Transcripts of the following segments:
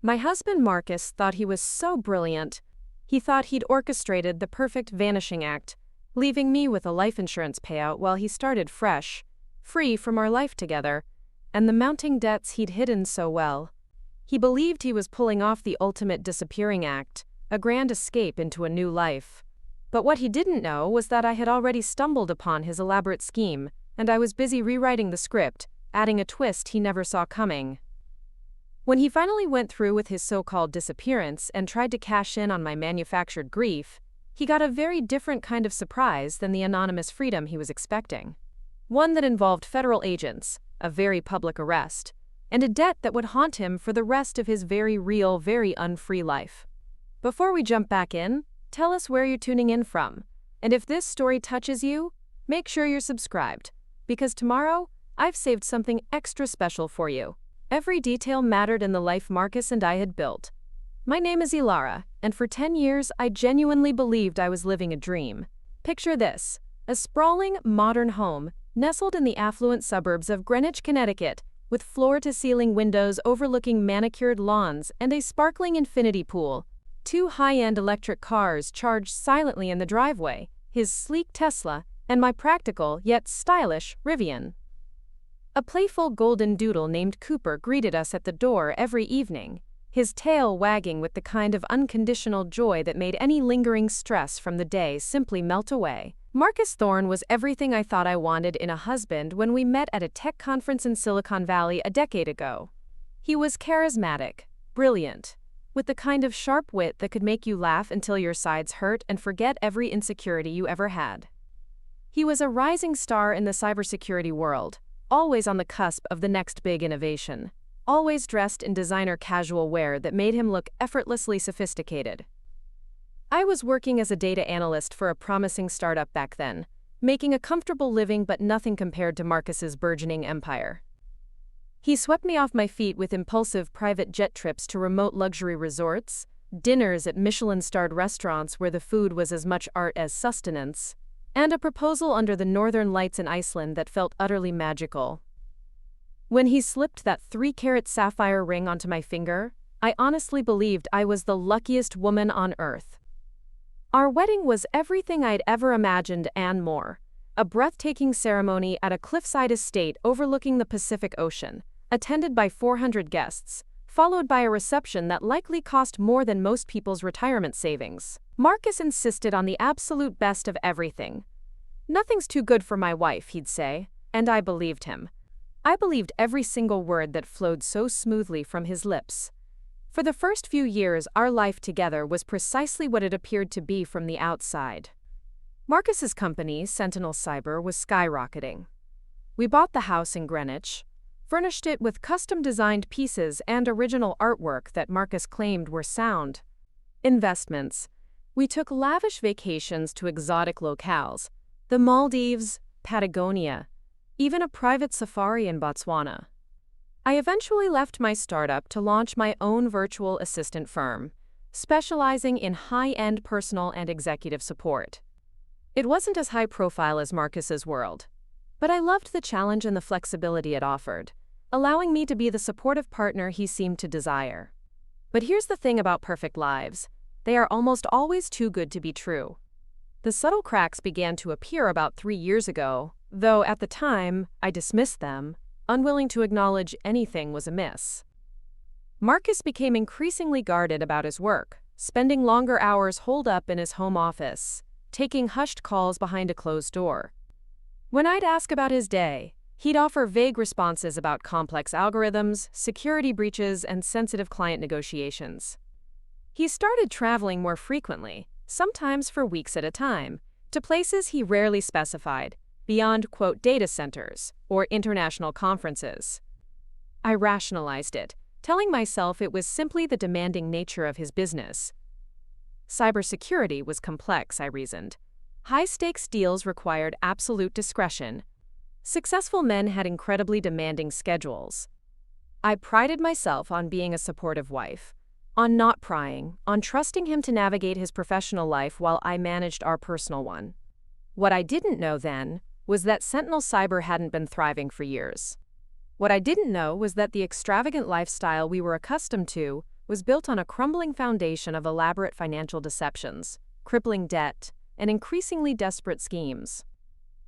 My husband Marcus thought he was so brilliant. He thought he'd orchestrated the perfect vanishing act, leaving me with a life insurance payout while he started fresh, free from our life together, and the mounting debts he'd hidden so well. He believed he was pulling off the ultimate disappearing act, a grand escape into a new life. But what he didn't know was that I had already stumbled upon his elaborate scheme, and I was busy rewriting the script, adding a twist he never saw coming. When he finally went through with his so-called disappearance and tried to cash in on my manufactured grief, he got a very different kind of surprise than the anonymous freedom he was expecting. One that involved federal agents, a very public arrest, and a debt that would haunt him for the rest of his very real, very unfree life. Before we jump back in, tell us where you're tuning in from, and if this story touches you, make sure you're subscribed, because tomorrow, I've saved something extra special for you. Every detail mattered in the life Marcus and I had built. My name is Ilara, and for 10 years I genuinely believed I was living a dream. Picture this: a sprawling, modern home nestled in the affluent suburbs of Greenwich, Connecticut, with floor-to-ceiling windows overlooking manicured lawns and a sparkling infinity pool. 2 high-end electric cars charged silently in the driveway, his sleek Tesla, and my practical yet stylish Rivian. A playful golden doodle named Cooper greeted us at the door every evening, his tail wagging with the kind of unconditional joy that made any lingering stress from the day simply melt away. Marcus Thorne was everything I thought I wanted in a husband when we met at a tech conference in Silicon Valley a decade ago. He was charismatic, brilliant, with the kind of sharp wit that could make you laugh until your sides hurt and forget every insecurity you ever had. He was a rising star in the cybersecurity world, always on the cusp of the next big innovation, always dressed in designer casual wear that made him look effortlessly sophisticated. I was working as a data analyst for a promising startup back then, making a comfortable living but nothing compared to Marcus's burgeoning empire. He swept me off my feet with impulsive private jet trips to remote luxury resorts, dinners at Michelin-starred restaurants where the food was as much art as sustenance, and a proposal under the northern lights in Iceland that felt utterly magical. When he slipped that 3-carat sapphire ring onto my finger, I honestly believed I was the luckiest woman on earth. Our wedding was everything I'd ever imagined and more. A breathtaking ceremony at a cliffside estate overlooking the Pacific Ocean, attended by 400 guests, followed by a reception that likely cost more than most people's retirement savings. Marcus insisted on the absolute best of everything. "Nothing's too good for my wife," he'd say, and I believed him. I believed every single word that flowed so smoothly from his lips. For the first few years, our life together was precisely what it appeared to be from the outside. Marcus's company, Sentinel Cyber, was skyrocketing. We bought the house in Greenwich, furnished it with custom-designed pieces and original artwork that Marcus claimed were sound investments. We took lavish vacations to exotic locales, the Maldives, Patagonia, even a private safari in Botswana. I eventually left my startup to launch my own virtual assistant firm, specializing in high-end personal and executive support. It wasn't as high-profile as Marcus's world, but I loved the challenge and the flexibility it offered, allowing me to be the supportive partner he seemed to desire. But here's the thing about perfect lives: they are almost always too good to be true. The subtle cracks began to appear about 3 years ago, though at the time, I dismissed them, unwilling to acknowledge anything was amiss. Marcus became increasingly guarded about his work, spending longer hours holed up in his home office, taking hushed calls behind a closed door. When I'd ask about his day, he'd offer vague responses about complex algorithms, security breaches, and sensitive client negotiations. He started traveling more frequently, sometimes for weeks at a time, to places he rarely specified, beyond, quote, data centers or international conferences. I rationalized it, telling myself it was simply the demanding nature of his business. Cybersecurity was complex, I reasoned. High-stakes deals required absolute discretion. Successful men had incredibly demanding schedules. I prided myself on being a supportive wife, on not prying, on trusting him to navigate his professional life while I managed our personal one. What I didn't know then was that Sentinel Cyber hadn't been thriving for years. What I didn't know was that the extravagant lifestyle we were accustomed to was built on a crumbling foundation of elaborate financial deceptions, crippling debt, and increasingly desperate schemes.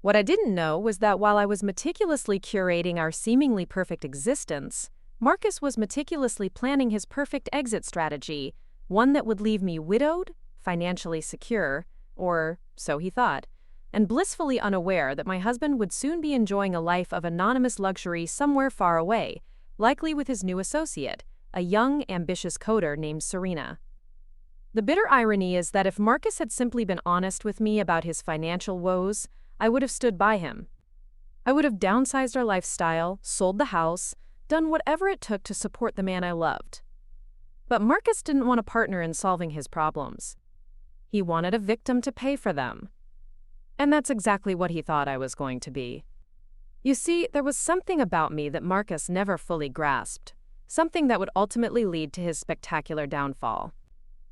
What I didn't know was that while I was meticulously curating our seemingly perfect existence, Marcus was meticulously planning his perfect exit strategy, one that would leave me widowed, financially secure, or so he thought, and blissfully unaware that my husband would soon be enjoying a life of anonymous luxury somewhere far away, likely with his new associate, a young, ambitious coder named Serena. The bitter irony is that if Marcus had simply been honest with me about his financial woes, I would have stood by him. I would have downsized our lifestyle, sold the house, done whatever it took to support the man I loved. But Marcus didn't want a partner in solving his problems. He wanted a victim to pay for them. And that's exactly what he thought I was going to be. You see, there was something about me that Marcus never fully grasped, something that would ultimately lead to his spectacular downfall.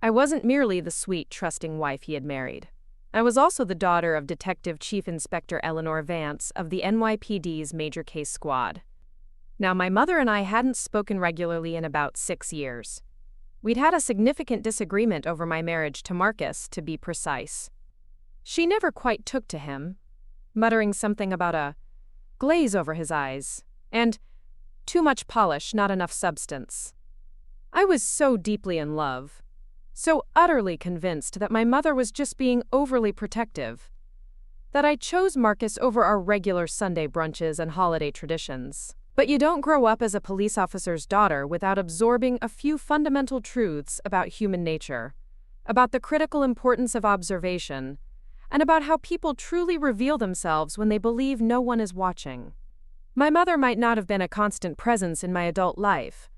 I wasn't merely the sweet, trusting wife he had married. I was also the daughter of Detective Chief Inspector Eleanor Vance of the NYPD's Major Case Squad. Now, my mother and I hadn't spoken regularly in about 6 years. We'd had a significant disagreement over my marriage to Marcus, to be precise. She never quite took to him, muttering something about a glaze over his eyes, and too much polish, not enough substance. I was so deeply in love, so utterly convinced that my mother was just being overly protective, that I chose Marcus over our regular Sunday brunches and holiday traditions. But you don't grow up as a police officer's daughter without absorbing a few fundamental truths about human nature, about the critical importance of observation, and about how people truly reveal themselves when they believe no one is watching. My mother might not have been a constant presence in my adult life,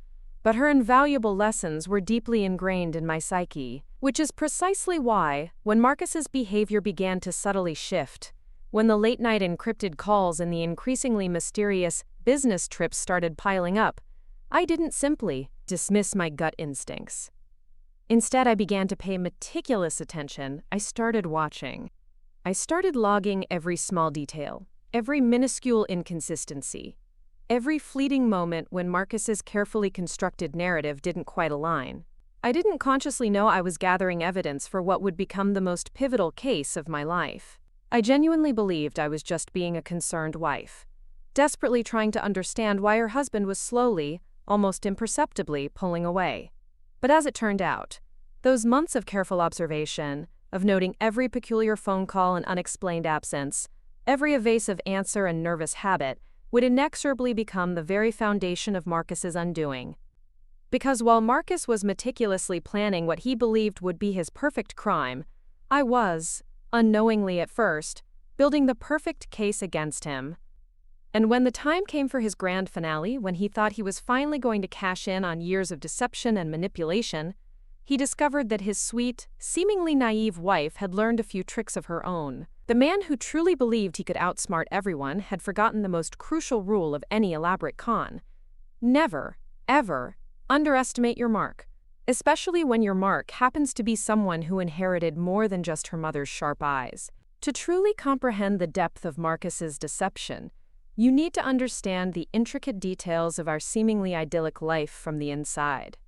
but her invaluable lessons were deeply ingrained in my psyche, which is precisely why, when Marcus's behavior began to subtly shift, when the late-night encrypted calls and the increasingly mysterious business trips started piling up, I didn't simply dismiss my gut instincts. Instead, I began to pay meticulous attention. I started watching. I started logging every small detail, every minuscule inconsistency, every fleeting moment when Marcus's carefully constructed narrative didn't quite align. I didn't consciously know I was gathering evidence for what would become the most pivotal case of my life. I genuinely believed I was just being a concerned wife, desperately trying to understand why her husband was slowly, almost imperceptibly, pulling away. But as it turned out, those months of careful observation, of noting every peculiar phone call and unexplained absence, every evasive answer and nervous habit, would inexorably become the very foundation of Marcus's undoing. Because while Marcus was meticulously planning what he believed would be his perfect crime, I was, unknowingly at first, building the perfect case against him. And when the time came for his grand finale, when he thought he was finally going to cash in on years of deception and manipulation, he discovered that his sweet, seemingly naive wife had learned a few tricks of her own. The man who truly believed he could outsmart everyone had forgotten the most crucial rule of any elaborate con. Never, ever, underestimate your mark, especially when your mark happens to be someone who inherited more than just her mother's sharp eyes. To truly comprehend the depth of Marcus's deception, you need to understand the intricate details of our seemingly idyllic life from the inside.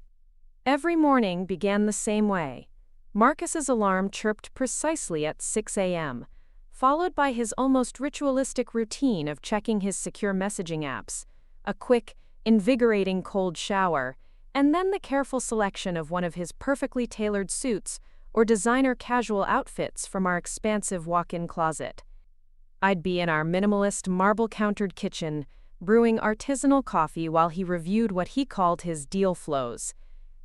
Every morning began the same way. Marcus's alarm chirped precisely at 6 a.m., followed by his almost ritualistic routine of checking his secure messaging apps, a quick, invigorating cold shower, and then the careful selection of one of his perfectly tailored suits or designer casual outfits from our expansive walk-in closet. I'd be in our minimalist marble-countered kitchen, brewing artisanal coffee while he reviewed what he called his deal flows,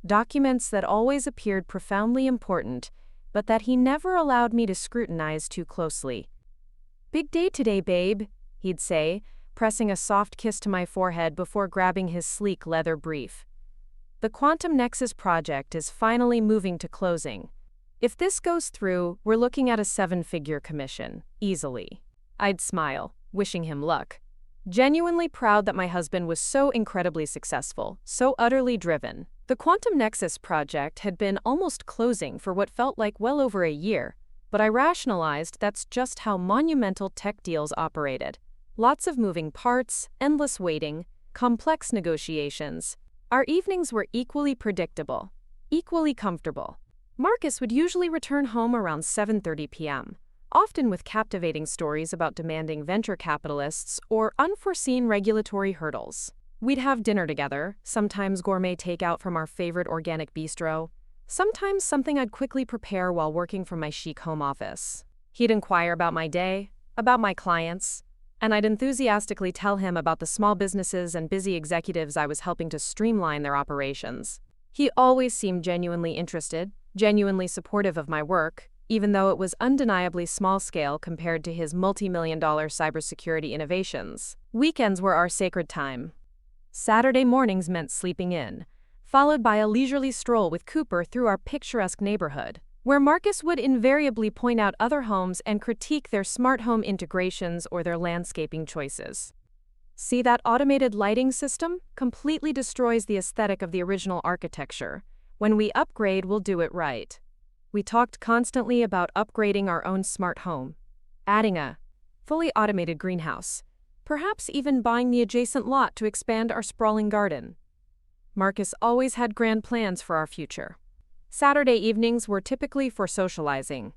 documents that always appeared profoundly important, but that he never allowed me to scrutinize too closely. "Big day today, babe," he'd say, pressing a soft kiss to my forehead before grabbing his sleek leather brief. "The Quantum Nexus project is finally moving to closing. If this goes through, we're looking at a 7-figure commission, easily." I'd smile, wishing him luck, genuinely proud that my husband was so incredibly successful, so utterly driven. The Quantum Nexus project had been almost closing for what felt like well over a year, but I rationalized that's just how monumental tech deals operated. Lots of moving parts, endless waiting, complex negotiations. Our evenings were equally predictable, equally comfortable. Marcus would usually return home around 7:30 p.m., often with captivating stories about demanding venture capitalists or unforeseen regulatory hurdles. We'd have dinner together, sometimes gourmet takeout from our favorite organic bistro, sometimes something I'd quickly prepare while working from my chic home office. He'd inquire about my day, about my clients, and I'd enthusiastically tell him about the small businesses and busy executives I was helping to streamline their operations. He always seemed genuinely interested, genuinely supportive of my work, even though it was undeniably small-scale compared to his multi-million-dollar cybersecurity innovations. Weekends were our sacred time. Saturday mornings meant sleeping in, followed by a leisurely stroll with Cooper through our picturesque neighborhood, where Marcus would invariably point out other homes and critique their smart home integrations or their landscaping choices. See that automated lighting system? Completely destroys the aesthetic of the original architecture. When we upgrade, we'll do it right. We talked constantly about upgrading our own smart home, adding a fully automated greenhouse, perhaps even buying the adjacent lot to expand our sprawling garden. Marcus always had grand plans for our future. Saturday evenings were typically for socializing.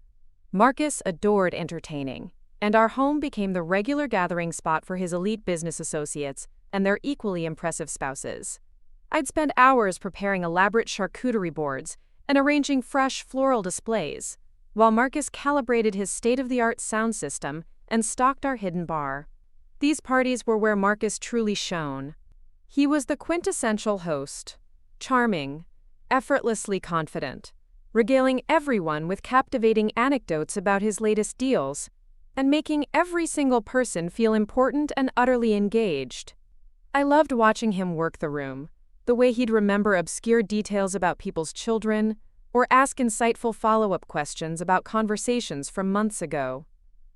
Marcus adored entertaining, and our home became the regular gathering spot for his elite business associates and their equally impressive spouses. I'd spend hours preparing elaborate charcuterie boards and arranging fresh floral displays, while Marcus calibrated his state-of-the-art sound system and stocked our hidden bar. These parties were where Marcus truly shone. He was the quintessential host, charming, effortlessly confident, regaling everyone with captivating anecdotes about his latest deals, and making every single person feel important and utterly engaged. I loved watching him work the room, the way he'd remember obscure details about people's children, or ask insightful follow-up questions about conversations from months ago.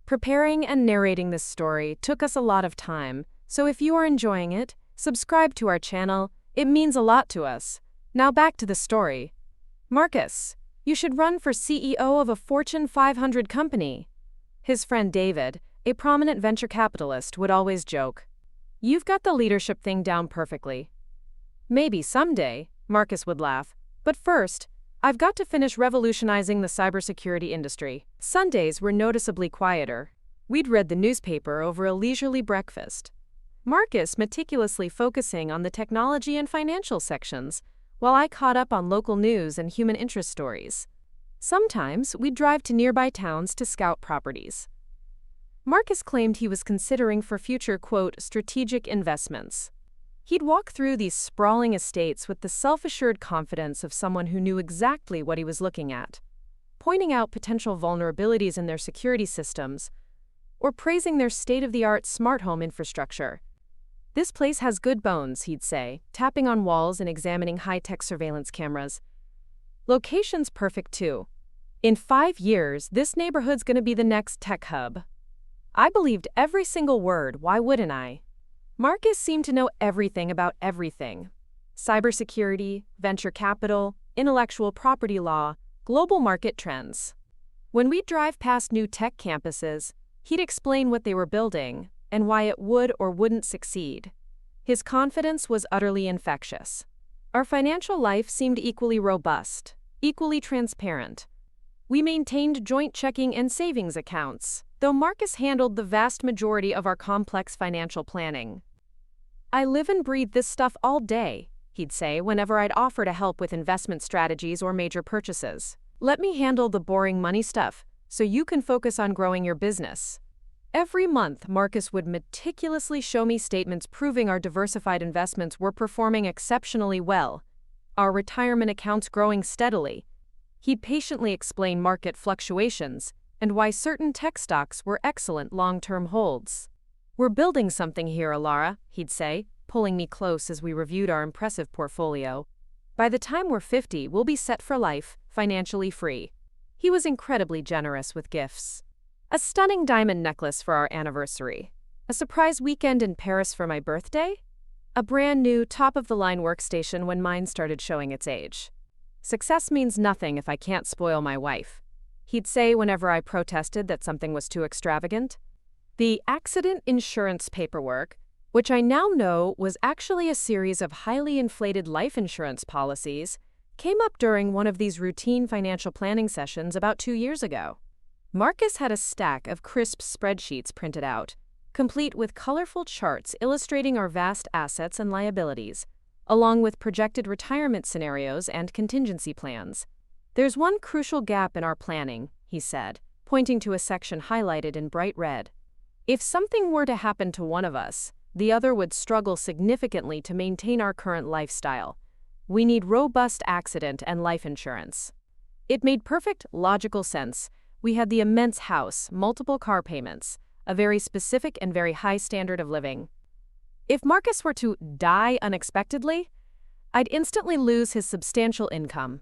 Preparing and narrating this story took us a lot of time, so if you are enjoying it, subscribe to our channel. It means a lot to us. Now back to the story. Marcus, you should run for CEO of a Fortune 500 company. His friend David, a prominent venture capitalist, would always joke. You've got the leadership thing down perfectly. Maybe someday, Marcus would laugh, but first, I've got to finish revolutionizing the cybersecurity industry. Sundays were noticeably quieter. We'd read the newspaper over a leisurely breakfast. Marcus meticulously focusing on the technology and financial sections, while I caught up on local news and human interest stories. Sometimes we'd drive to nearby towns to scout properties. Marcus claimed he was considering for future, quote, strategic investments. He'd walk through these sprawling estates with the self-assured confidence of someone who knew exactly what he was looking at, pointing out potential vulnerabilities in their security systems, or praising their state-of-the-art smart home infrastructure. This place has good bones, he'd say, tapping on walls and examining high-tech surveillance cameras. Location's perfect too. In 5 years, this neighborhood's gonna be the next tech hub. I believed every single word, why wouldn't I? Marcus seemed to know everything about everything. Cybersecurity, venture capital, intellectual property law, global market trends. When we'd drive past new tech campuses, he'd explain what they were building and why it would or wouldn't succeed. His confidence was utterly infectious. Our financial life seemed equally robust, equally transparent. We maintained joint checking and savings accounts, though Marcus handled the vast majority of our complex financial planning. I live and breathe this stuff all day, he'd say whenever I'd offer to help with investment strategies or major purchases. Let me handle the boring money stuff, so you can focus on growing your business. Every month, Marcus would meticulously show me statements proving our diversified investments were performing exceptionally well, our retirement accounts growing steadily. He'd patiently explain market fluctuations and why certain tech stocks were excellent long-term holds. We're building something here, Alara, he'd say, pulling me close as we reviewed our impressive portfolio. By the time we're 50, we'll be set for life, financially free. He was incredibly generous with gifts. A stunning diamond necklace for our anniversary. A surprise weekend in Paris for my birthday. A brand new, top-of-the-line workstation when mine started showing its age. Success means nothing if I can't spoil my wife, he'd say whenever I protested that something was too extravagant. The accident insurance paperwork, which I now know was actually a series of highly inflated life insurance policies, came up during one of these routine financial planning sessions about 2 years ago. Marcus had a stack of crisp spreadsheets printed out, complete with colorful charts illustrating our vast assets and liabilities, along with projected retirement scenarios and contingency plans. "There's one crucial gap in our planning," he said, pointing to a section highlighted in bright red. "If something were to happen to one of us, the other would struggle significantly to maintain our current lifestyle. We need robust accident and life insurance." It made perfect logical sense. We had the immense house, multiple car payments, a very specific and very high standard of living. If Marcus were to die unexpectedly, I'd instantly lose his substantial income.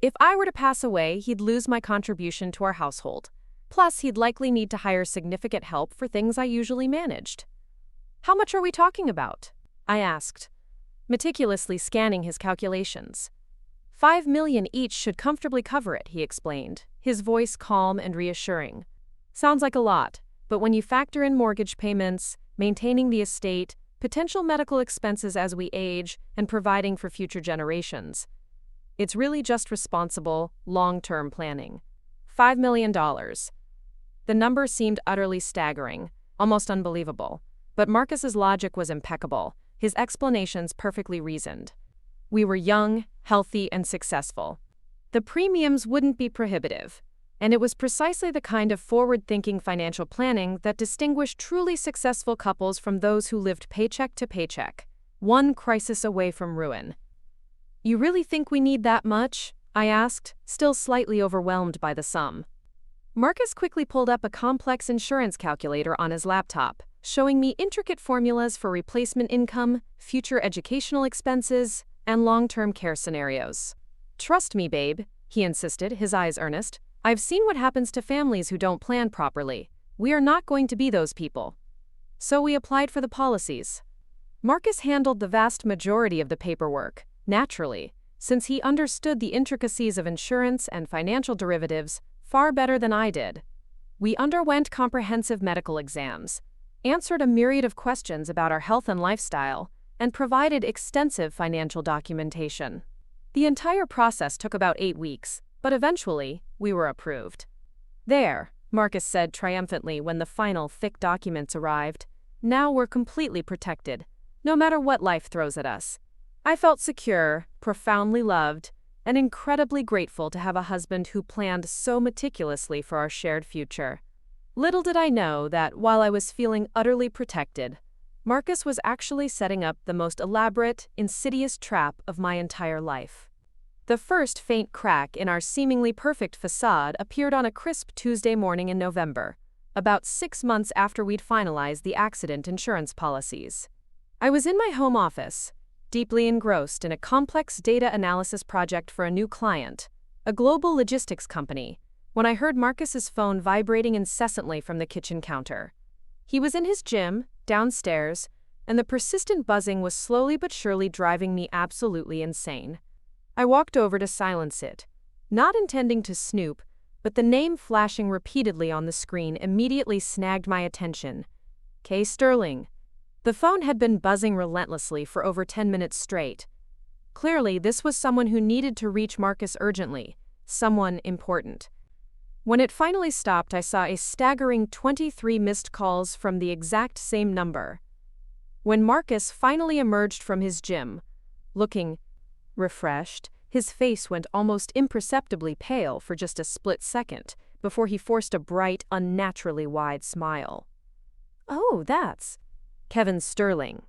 If I were to pass away, he'd lose my contribution to our household. Plus, he'd likely need to hire significant help for things I usually managed. "How much are we talking about?" I asked, meticulously scanning his calculations. "5 million each should comfortably cover it," he explained, his voice calm and reassuring. "Sounds like a lot, but when you factor in mortgage payments, maintaining the estate, potential medical expenses as we age, and providing for future generations, it's really just responsible, long-term planning. $5 million. The number seemed utterly staggering, almost unbelievable. But Marcus's logic was impeccable, his explanations perfectly reasoned. We were young, healthy, and successful. The premiums wouldn't be prohibitive, and it was precisely the kind of forward-thinking financial planning that distinguished truly successful couples from those who lived paycheck to paycheck, one crisis away from ruin. "You really think we need that much?" I asked, still slightly overwhelmed by the sum. Marcus quickly pulled up a complex insurance calculator on his laptop, showing me intricate formulas for replacement income, future educational expenses, and long-term care scenarios. "Trust me, babe," he insisted, his eyes earnest. "I've seen what happens to families who don't plan properly. We are not going to be those people." So we applied for the policies. Marcus handled the vast majority of the paperwork, naturally, since he understood the intricacies of insurance and financial derivatives far better than I did. We underwent comprehensive medical exams, answered a myriad of questions about our health and lifestyle, and provided extensive financial documentation. The entire process took about 8 weeks, but eventually, we were approved. "There," Marcus said triumphantly when the final thick documents arrived. "Now we're completely protected, no matter what life throws at us." I felt secure, profoundly loved, and incredibly grateful to have a husband who planned so meticulously for our shared future. Little did I know that while I was feeling utterly protected, Marcus was actually setting up the most elaborate, insidious trap of my entire life. The first faint crack in our seemingly perfect facade appeared on a crisp Tuesday morning in November, about 6 months after we'd finalized the accident insurance policies. I was in my home office, deeply engrossed in a complex data analysis project for a new client, a global logistics company, when I heard Marcus's phone vibrating incessantly from the kitchen counter. He was in his gym, downstairs, and the persistent buzzing was slowly but surely driving me absolutely insane. I walked over to silence it, not intending to snoop, but the name flashing repeatedly on the screen immediately snagged my attention. K. Sterling. The phone had been buzzing relentlessly for over 10 minutes straight. Clearly, this was someone who needed to reach Marcus urgently, someone important. When it finally stopped, I saw a staggering 23 missed calls from the exact same number. When Marcus finally emerged from his gym, looking refreshed, his face went almost imperceptibly pale for just a split second before he forced a bright, unnaturally wide smile. "Oh, that's Kevin Sterling,"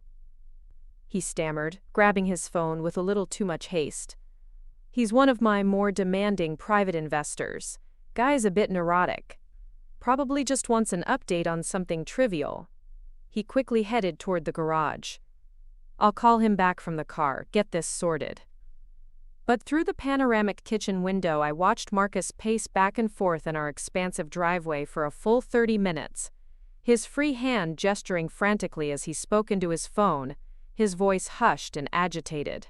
he stammered, grabbing his phone with a little too much haste. "He's one of my more demanding private investors. Guy's a bit neurotic. Probably just wants an update on something trivial." He quickly headed toward the garage. "I'll call him back from the car, get this sorted." But through the panoramic kitchen window, I watched Marcus pace back and forth in our expansive driveway for a full 30 minutes, his free hand gesturing frantically as he spoke into his phone, his voice hushed and agitated.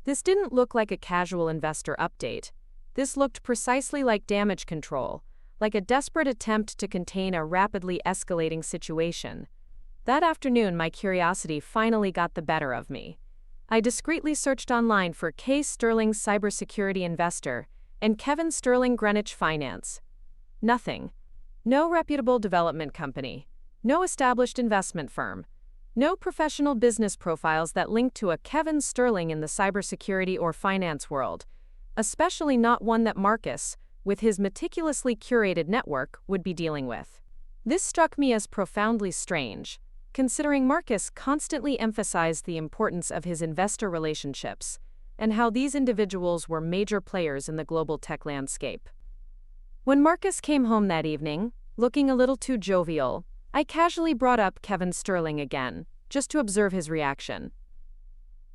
This didn't look like a casual investor update. This looked precisely like damage control, like a desperate attempt to contain a rapidly escalating situation. That afternoon, my curiosity finally got the better of me. I discreetly searched online for K. Sterling Cybersecurity Investor and Kevin Sterling Greenwich Finance. Nothing. No reputable development company. No established investment firm. No professional business profiles that link to a Kevin Sterling in the cybersecurity or finance world, especially not one that Marcus, with his meticulously curated network, would be dealing with. This struck me as profoundly strange, considering Marcus constantly emphasized the importance of his investor relationships and how these individuals were major players in the global tech landscape. When Marcus came home that evening, looking a little too jovial, I casually brought up Kevin Sterling again, just to observe his reaction.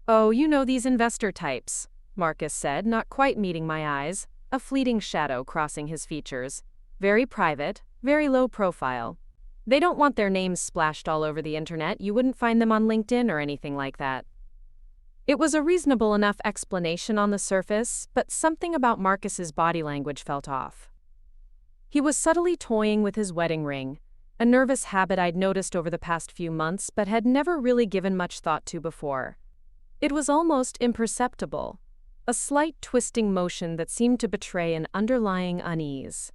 "Oh, you know these investor types," Marcus said, not quite meeting my eyes, a fleeting shadow crossing his features. "Very private, very low profile. They don't want their names splashed all over the internet. You wouldn't find them on LinkedIn or anything like that." It was a reasonable enough explanation on the surface, but something about Marcus's body language felt off. He was subtly toying with his wedding ring, a nervous habit I'd noticed over the past few months but had never really given much thought to before. It was almost imperceptible, a slight twisting motion that seemed to betray an underlying unease.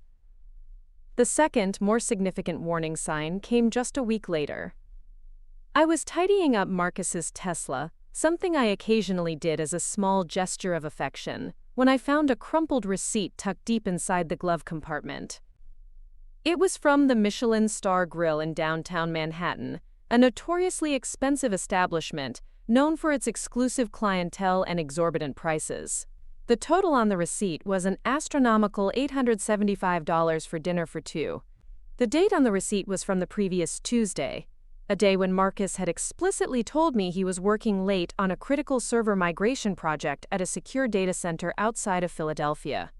The second, more significant warning sign came just a week later. I was tidying up Marcus's Tesla, something I occasionally did as a small gesture of affection, when I found a crumpled receipt tucked deep inside the glove compartment. It was from the Michelin Star Grill in downtown Manhattan, a notoriously expensive establishment known for its exclusive clientele and exorbitant prices. The total on the receipt was an astronomical $875 for dinner for two. The date on the receipt was from the previous Tuesday, a day when Marcus had explicitly told me he was working late on a critical server migration project at a secure data center outside of Philadelphia.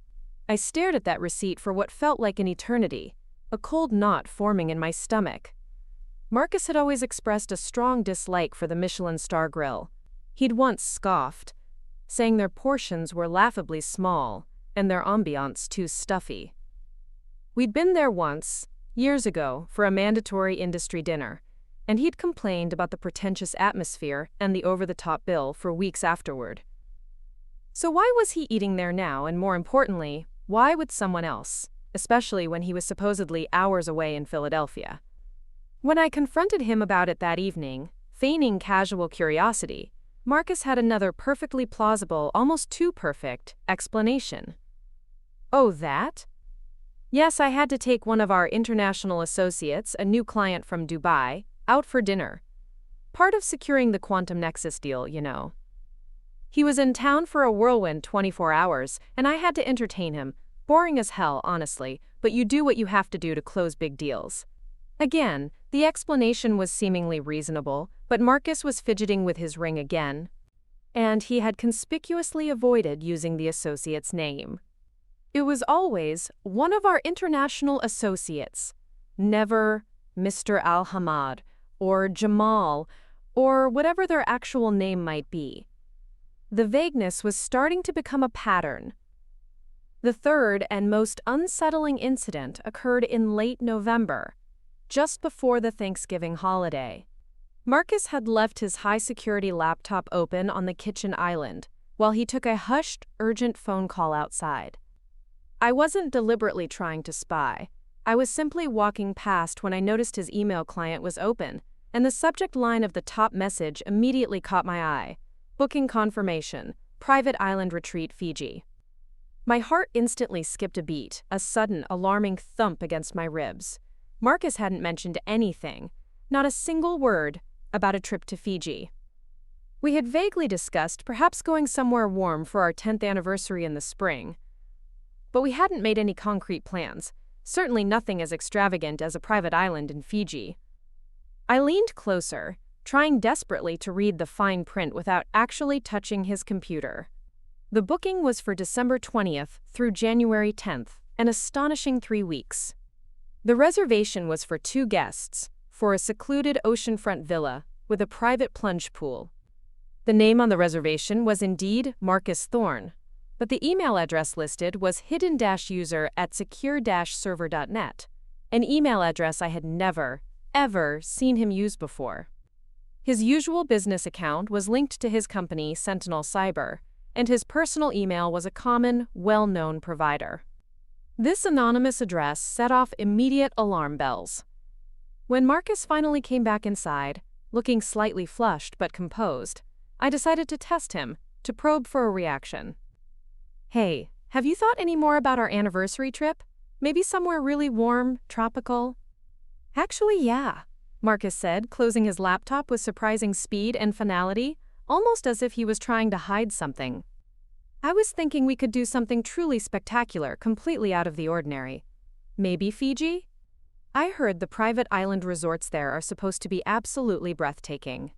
I stared at that receipt for what felt like an eternity, a cold knot forming in my stomach. Marcus had always expressed a strong dislike for the Michelin Star Grill. He'd once scoffed, saying their portions were laughably small and their ambiance too stuffy. We'd been there once, years ago, for a mandatory industry dinner, and he'd complained about the pretentious atmosphere and the over-the-top bill for weeks afterward. So why was he eating there now, and more importantly, why with someone else, especially when he was supposedly hours away in Philadelphia? When I confronted him about it that evening, feigning casual curiosity, Marcus had another perfectly plausible, almost too perfect, explanation. "Oh, that? Yes, I had to take one of our international associates, a new client from Dubai, out for dinner. Part of securing the Quantum Nexus deal, you know. He was in town for a whirlwind 24 hours, and I had to entertain him. Boring as hell, honestly, but you do what you have to do to close big deals." Again, the explanation was seemingly reasonable, but Marcus was fidgeting with his ring again, and he had conspicuously avoided using the associate's name. It was always one of our international associates, never Mr. Al-Hamad or Jamal or whatever their actual name might be. The vagueness was starting to become a pattern. The third and most unsettling incident occurred in late November, just before the Thanksgiving holiday. Marcus had left his high-security laptop open on the kitchen island while he took a hushed, urgent phone call outside. I wasn't deliberately trying to spy. I was simply walking past when I noticed his email client was open, and the subject line of the top message immediately caught my eye. Booking confirmation, private island retreat, Fiji. My heart instantly skipped a beat, a sudden, alarming thump against my ribs. Marcus hadn't mentioned anything, not a single word, about a trip to Fiji. We had vaguely discussed perhaps going somewhere warm for our 10th anniversary in the spring, but we hadn't made any concrete plans, certainly nothing as extravagant as a private island in Fiji. I leaned closer, trying desperately to read the fine print without actually touching his computer. The booking was for December 20th through January 10th, an astonishing 3 weeks. The reservation was for 2 guests, for a secluded oceanfront villa with a private plunge pool. The name on the reservation was indeed Marcus Thorne, but the email address listed was hidden-user@secure-server.net, an email address I had never, ever seen him use before. His usual business account was linked to his company, Sentinel Cyber, and his personal email was a common, well-known provider. This anonymous address set off immediate alarm bells. When Marcus finally came back inside, looking slightly flushed but composed, I decided to test him, to probe for a reaction. "Hey, have you thought any more about our anniversary trip? Maybe somewhere really warm, tropical?" "Actually, yeah," Marcus said, closing his laptop with surprising speed and finality, almost as if he was trying to hide something. "I was thinking we could do something truly spectacular, completely out of the ordinary. Maybe Fiji? I heard the private island resorts there are supposed to be absolutely breathtaking."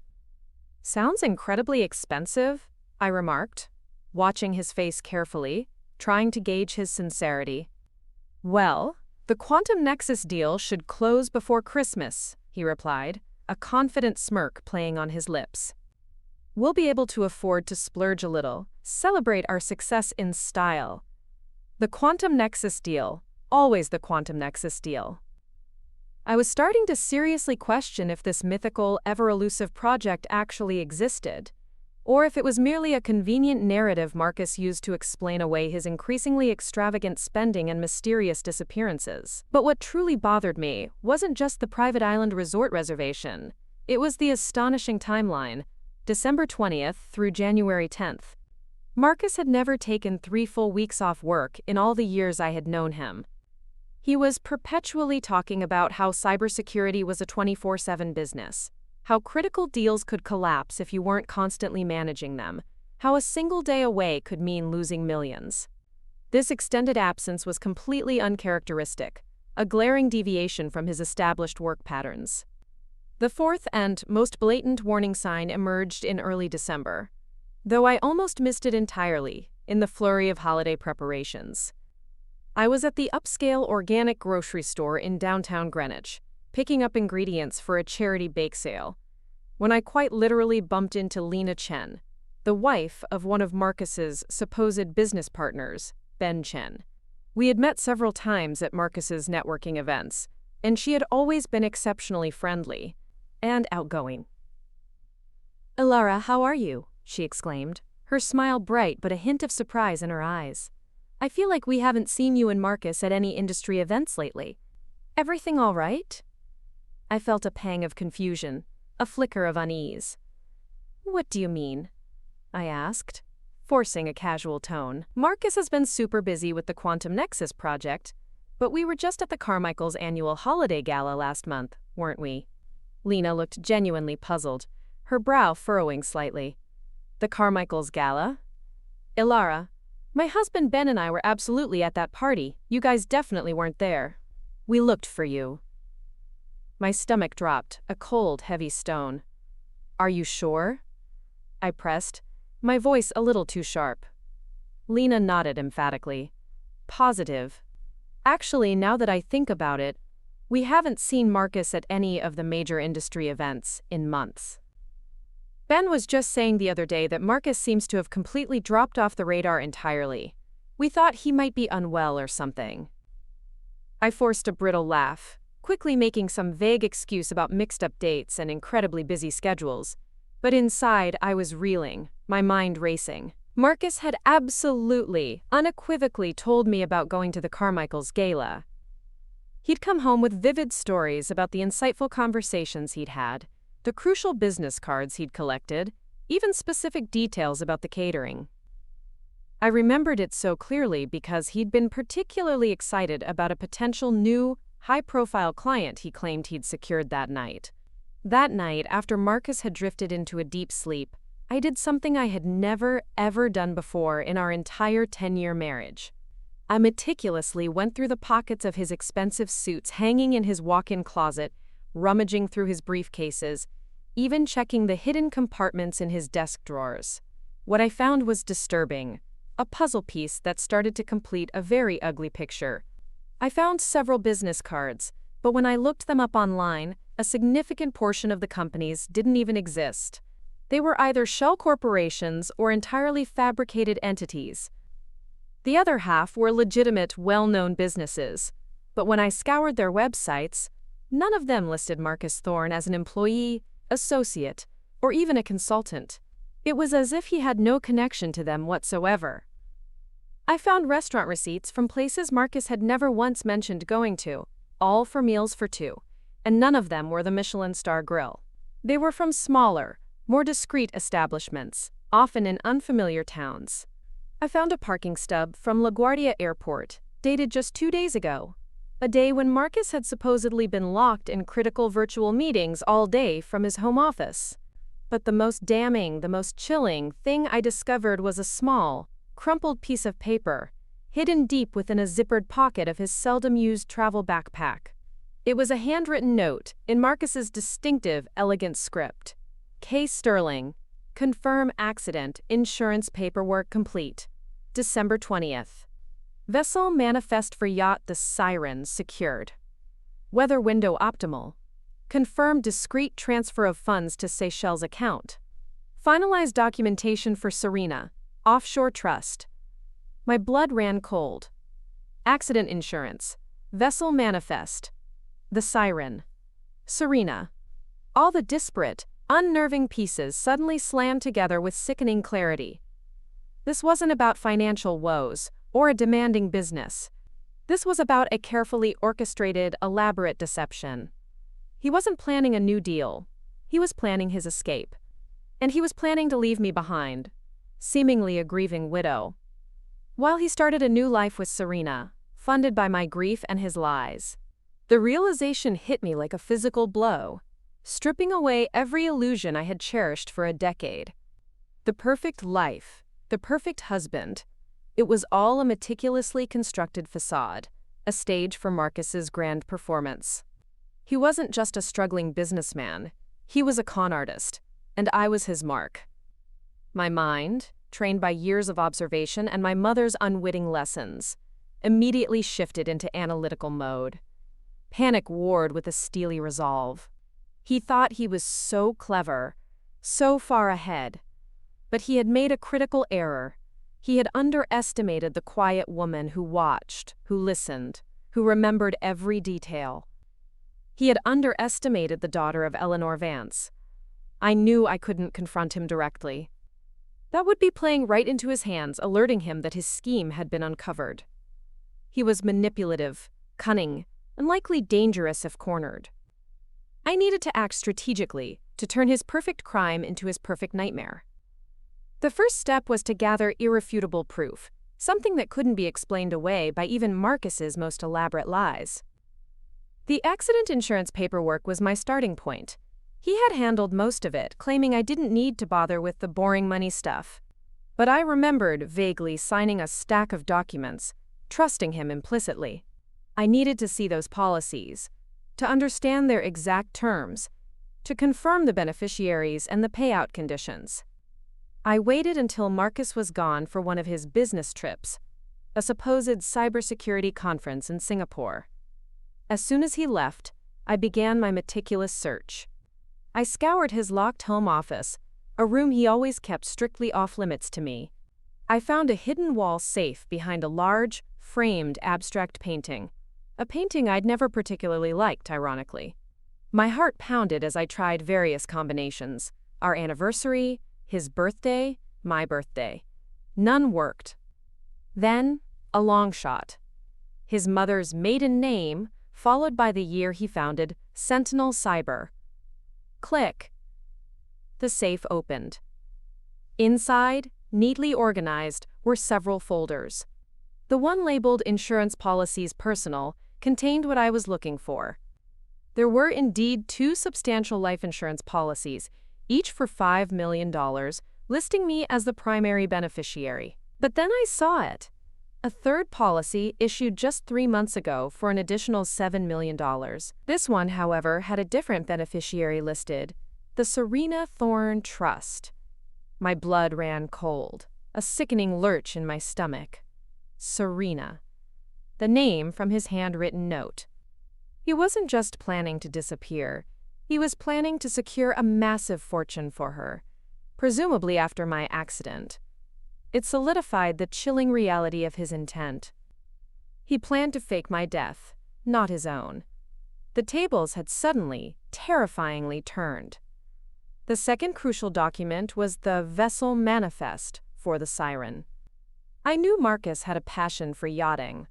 "Sounds incredibly expensive," I remarked, watching his face carefully, trying to gauge his sincerity. "Well, the Quantum Nexus deal should close before Christmas," he replied, a confident smirk playing on his lips. "We'll be able to afford to splurge a little, celebrate our success in style. The Quantum Nexus deal, always the Quantum Nexus deal." I was starting to seriously question if this mythical, ever-elusive project actually existed, or if it was merely a convenient narrative Marcus used to explain away his increasingly extravagant spending and mysterious disappearances. But what truly bothered me wasn't just the private island resort reservation. It was the astonishing timeline, December 20th through January 10th. Marcus had never taken 3 full weeks off work in all the years I had known him. He was perpetually talking about how cybersecurity was a 24/7 business, how critical deals could collapse if you weren't constantly managing them, how a single day away could mean losing millions. This extended absence was completely uncharacteristic, a glaring deviation from his established work patterns. The fourth and most blatant warning sign emerged in early December, though I almost missed it entirely in the flurry of holiday preparations. I was at the upscale organic grocery store in downtown Greenwich, picking up ingredients for a charity bake sale, when I quite literally bumped into Lena Chen, the wife of one of Marcus's supposed business partners, Ben Chen. We had met several times at Marcus's networking events, and she had always been exceptionally friendly and outgoing. "Ilara, how are you?" she exclaimed, her smile bright but a hint of surprise in her eyes. "I feel like we haven't seen you and Marcus at any industry events lately. Everything all right?" I felt a pang of confusion, a flicker of unease. "What do you mean?" I asked, forcing a casual tone. "Marcus has been super busy with the Quantum Nexus project, but we were just at the Carmichael's annual holiday gala last month, weren't we?" Lena looked genuinely puzzled, her brow furrowing slightly. "The Carmichael's gala? Ilara, my husband Ben and I were absolutely at that party. You guys definitely weren't there. We looked for you." My stomach dropped, a cold, heavy stone. "Are you sure?" I pressed, my voice a little too sharp. Lena nodded emphatically. "Positive. Actually, now that I think about it, we haven't seen Marcus at any of the major industry events in months. Ben was just saying the other day that Marcus seems to have completely dropped off the radar entirely. We thought he might be unwell or something." I forced a brittle laugh, quickly making some vague excuse about mixed-up dates and incredibly busy schedules. But inside, I was reeling, my mind racing. Marcus had absolutely, unequivocally told me about going to the Carmichael's gala. He'd come home with vivid stories about the insightful conversations he'd had, the crucial business cards he'd collected, even specific details about the catering. I remembered it so clearly because he'd been particularly excited about a potential new, high-profile client he claimed he'd secured that night. That night, after Marcus had drifted into a deep sleep, I did something I had never, ever done before in our entire 10-year marriage. I meticulously went through the pockets of his expensive suits hanging in his walk-in closet, rummaging through his briefcases, even checking the hidden compartments in his desk drawers. What I found was disturbing, a puzzle piece that started to complete a very ugly picture. I found several business cards, but when I looked them up online, a significant portion of the companies didn't even exist. They were either shell corporations or entirely fabricated entities. The other half were legitimate, well-known businesses, but when I scoured their websites, None of them listed Marcus Thorne as an employee, associate, or even a consultant. It was as if he had no connection to them whatsoever. I found restaurant receipts from places Marcus had never once mentioned going to, all for meals for two, and none of them were the Michelin Star Grill. They were from smaller, more discreet establishments, often in unfamiliar towns. I found a parking stub from LaGuardia Airport, dated just 2 days ago, a day when Marcus had supposedly been locked in critical virtual meetings all day from his home office. But the most damning, the most chilling thing I discovered was a small, crumpled piece of paper, hidden deep within a zippered pocket of his seldom-used travel backpack. It was a handwritten note in Marcus's distinctive, elegant script. K. Sterling, confirm accident, insurance paperwork complete. December 20th. Vessel manifest for yacht the Siren secured. Weather window optimal. Confirm discreet transfer of funds to Seychelles account. Finalize documentation for Serena, offshore trust. My blood ran cold. Accident insurance. Vessel manifest. The Siren. Serena. All the disparate, unnerving pieces suddenly slammed together with sickening clarity. This wasn't about financial woes or a demanding business. This was about a carefully orchestrated, elaborate deception. He wasn't planning a new deal. He was planning his escape. And he was planning to leave me behind, seemingly a grieving widow, while he started a new life with Serena, funded by my grief and his lies. The realization hit me like a physical blow, stripping away every illusion I had cherished for a decade. The perfect life, the perfect husband, it was all a meticulously constructed facade, a stage for Marcus's grand performance. He wasn't just a struggling businessman, he was a con artist, and I was his mark. My mind, trained by years of observation and my mother's unwitting lessons, immediately shifted into analytical mode. Panic warred with a steely resolve. He thought he was so clever, so far ahead. But he had made a critical error. He had underestimated the quiet woman who watched, who listened, who remembered every detail. He had underestimated the daughter of Eleanor Vance. I knew I couldn't confront him directly. That would be playing right into his hands, alerting him that his scheme had been uncovered. He was manipulative, cunning, and likely dangerous if cornered. I needed to act strategically to turn his perfect crime into his perfect nightmare. The first step was to gather irrefutable proof, something that couldn't be explained away by even Marcus's most elaborate lies. The accident insurance paperwork was my starting point. He had handled most of it, claiming I didn't need to bother with the boring money stuff. But I remembered vaguely signing a stack of documents, trusting him implicitly. I needed to see those policies, to understand their exact terms, to confirm the beneficiaries and the payout conditions. I waited until Marcus was gone for one of his business trips, a supposed cybersecurity conference in Singapore. As soon as he left, I began my meticulous search. I scoured his locked home office, a room he always kept strictly off-limits to me. I found a hidden wall safe behind a large, framed abstract painting, a painting I'd never particularly liked, ironically. My heart pounded as I tried various combinations: our anniversary, his birthday, my birthday. None worked. Then, a long shot. His mother's maiden name, followed by the year he founded Sentinel Cyber. Click. The safe opened. Inside, neatly organized, were several folders. The one labeled Insurance Policies Personal contained what I was looking for. There were indeed 2 substantial life insurance policies, each for $5 million, listing me as the primary beneficiary. But then I saw it. A third policy issued just 3 months ago for an additional $7 million. This one, however, had a different beneficiary listed, the Serena Thorne Trust. My blood ran cold, a sickening lurch in my stomach. Serena. The name from his handwritten note. He wasn't just planning to disappear. He was planning to secure a massive fortune for her, presumably after my accident. It solidified the chilling reality of his intent. He planned to fake my death, not his own. The tables had suddenly, terrifyingly turned. The second crucial document was the vessel manifest for the Siren. I knew Marcus had a passion for yachting,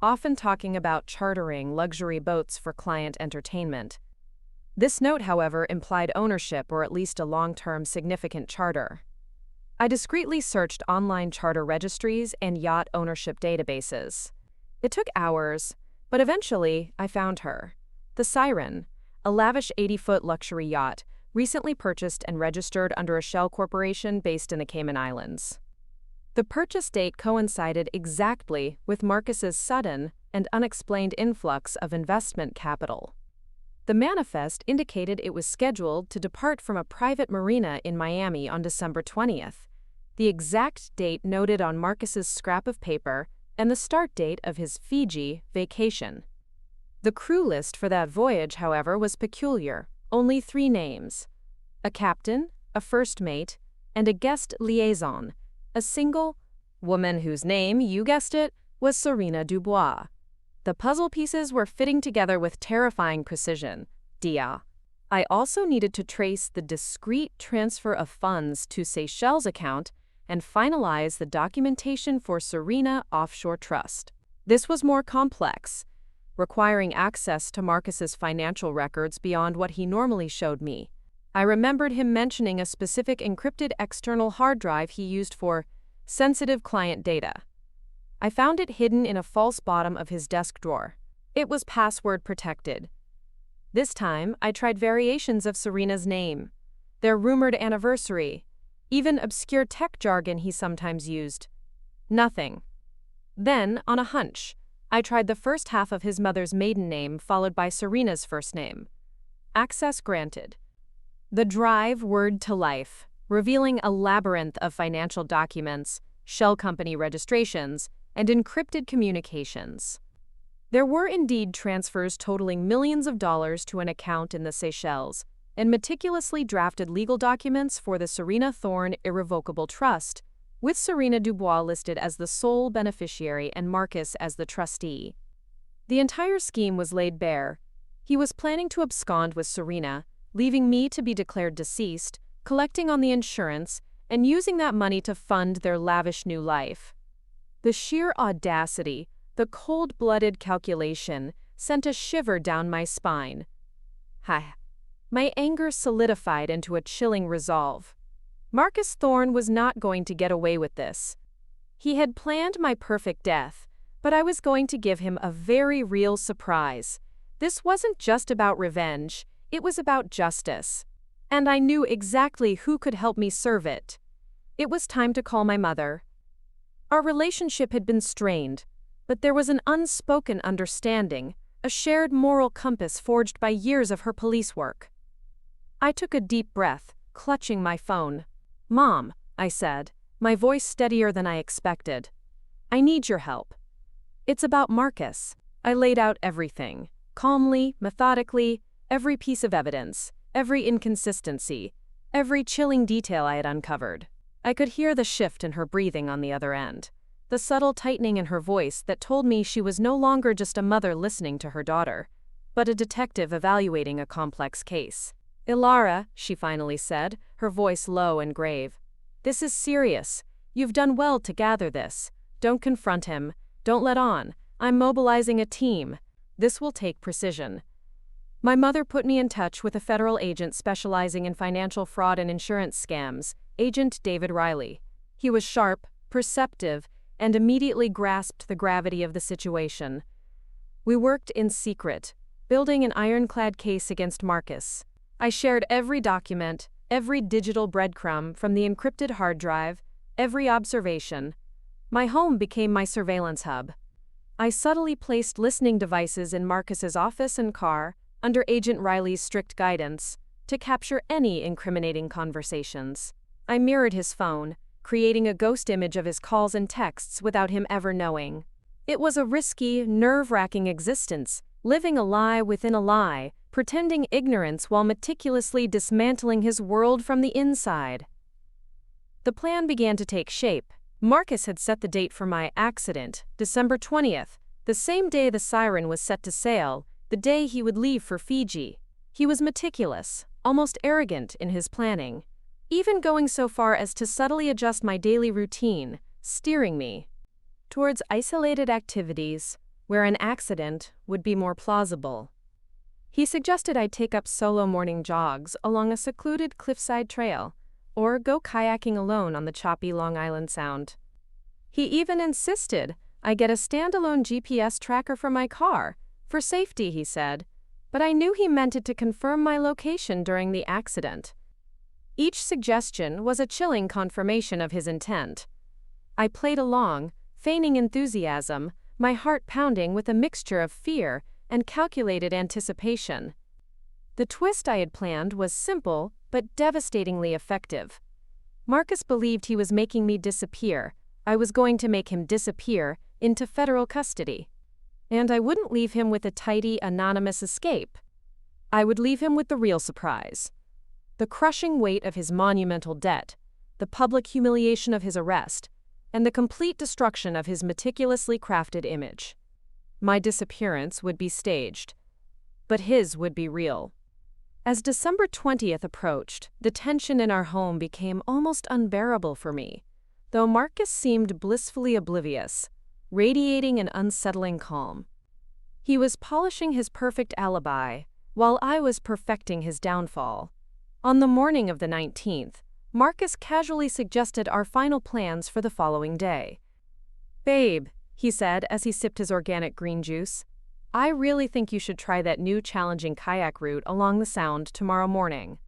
often talking about chartering luxury boats for client entertainment. This note, however, implied ownership or at least a long-term significant charter. I discreetly searched online charter registries and yacht ownership databases. It took hours, but eventually I found her. The Siren, a lavish 80-foot luxury yacht, recently purchased and registered under a shell corporation based in the Cayman Islands. The purchase date coincided exactly with Marcus's sudden and unexplained influx of investment capital. The manifest indicated it was scheduled to depart from a private marina in Miami on December 20th, the exact date noted on Marcus's scrap of paper and the start date of his Fiji vacation. The crew list for that voyage, however, was peculiar. Only 3 names: a captain, a first mate, and a guest liaison, a single woman whose name, you guessed it, was Serena Dubois. The puzzle pieces were fitting together with terrifying precision. Dia. I also needed to trace the discrete transfer of funds to Seychelles account and finalize the documentation for Serena Offshore Trust. This was more complex, requiring access to Marcus's financial records beyond what he normally showed me. I remembered him mentioning a specific encrypted external hard drive he used for sensitive client data. I found it hidden in a false bottom of his desk drawer. It was password protected. This time, I tried variations of Serena's name, their rumored anniversary, even obscure tech jargon he sometimes used. Nothing. Then, on a hunch, I tried the first half of his mother's maiden name followed by Serena's first name. Access granted. The drive whirred to life, revealing a labyrinth of financial documents, shell company registrations, and encrypted communications. There were indeed transfers totaling millions of dollars to an account in the Seychelles, and meticulously drafted legal documents for the Serena Thorne Irrevocable Trust, with Serena Dubois listed as the sole beneficiary and Marcus as the trustee. The entire scheme was laid bare. He was planning to abscond with Serena, leaving me to be declared deceased, collecting on the insurance, and using that money to fund their lavish new life. The sheer audacity, the cold-blooded calculation, sent a shiver down my spine. My anger solidified into a chilling resolve. Marcus Thorne was not going to get away with this. He had planned my perfect death, but I was going to give him a very real surprise. This wasn't just about revenge, it was about justice. And I knew exactly who could help me serve it. It was time to call my mother. Our relationship had been strained, but there was an unspoken understanding, a shared moral compass forged by years of her police work. I took a deep breath, clutching my phone. "Mom," I said, my voice steadier than I expected. "I need your help. It's about Marcus." I laid out everything, calmly, methodically, every piece of evidence, every inconsistency, every chilling detail I had uncovered. I could hear the shift in her breathing on the other end, the subtle tightening in her voice that told me she was no longer just a mother listening to her daughter, but a detective evaluating a complex case. "Ilara," she finally said, her voice low and grave. "This is serious. You've done well to gather this. Don't confront him. Don't let on. I'm mobilizing a team. This will take precision." My mother put me in touch with a federal agent specializing in financial fraud and insurance scams, Agent David Riley. He was sharp, perceptive, and immediately grasped the gravity of the situation. We worked in secret, building an ironclad case against Marcus. I shared every document, every digital breadcrumb from the encrypted hard drive, every observation. My home became my surveillance hub. I subtly placed listening devices in Marcus's office and car, under Agent Riley's strict guidance, to capture any incriminating conversations. I mirrored his phone, creating a ghost image of his calls and texts without him ever knowing. It was a risky, nerve-wracking existence, living a lie within a lie, pretending ignorance while meticulously dismantling his world from the inside. The plan began to take shape. Marcus had set the date for my accident, December 20th, the same day the Siren was set to sail, the day he would leave for Fiji. He was meticulous, almost arrogant in his planning, even going so far as to subtly adjust my daily routine, steering me towards isolated activities where an accident would be more plausible. He suggested I take up solo morning jogs along a secluded cliffside trail, or go kayaking alone on the choppy Long Island Sound. He even insisted I get a standalone GPS tracker for my car, for safety, he said, but I knew he meant it to confirm my location during the accident. Each suggestion was a chilling confirmation of his intent. I played along, feigning enthusiasm, my heart pounding with a mixture of fear and calculated anticipation. The twist I had planned was simple but devastatingly effective. Marcus believed he was making me disappear. I was going to make him disappear into federal custody. And I wouldn't leave him with a tidy, anonymous escape. I would leave him with the real surprise. The crushing weight of his monumental debt, the public humiliation of his arrest, and the complete destruction of his meticulously crafted image. My disappearance would be staged, but his would be real. As December 20th approached, the tension in our home became almost unbearable for me, though Marcus seemed blissfully oblivious, radiating an unsettling calm. He was polishing his perfect alibi, while I was perfecting his downfall. On the morning of the 19th, Marcus casually suggested our final plans for the following day. "Babe," he said as he sipped his organic green juice, "I really think you should try that new challenging kayak route along the Sound tomorrow morning.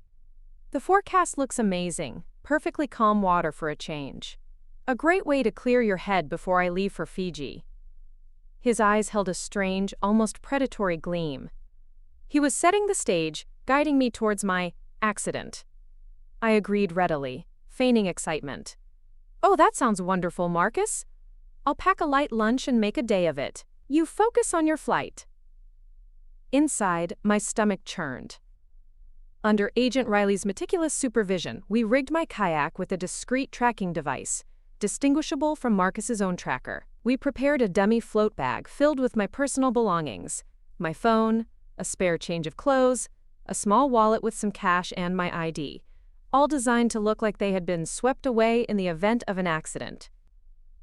The forecast looks amazing, perfectly calm water for a change. A great way to clear your head before I leave for Fiji." His eyes held a strange, almost predatory gleam. He was setting the stage, guiding me towards my accident. I agreed readily, feigning excitement. "Oh, that sounds wonderful, Marcus. I'll pack a light lunch and make a day of it. You focus on your flight." Inside, my stomach churned. Under Agent Riley's meticulous supervision, we rigged my kayak with a discreet tracking device, distinguishable from Marcus's own tracker. We prepared a dummy float bag filled with my personal belongings, my phone, a spare change of clothes, a small wallet with some cash and my ID, all designed to look like they had been swept away in the event of an accident.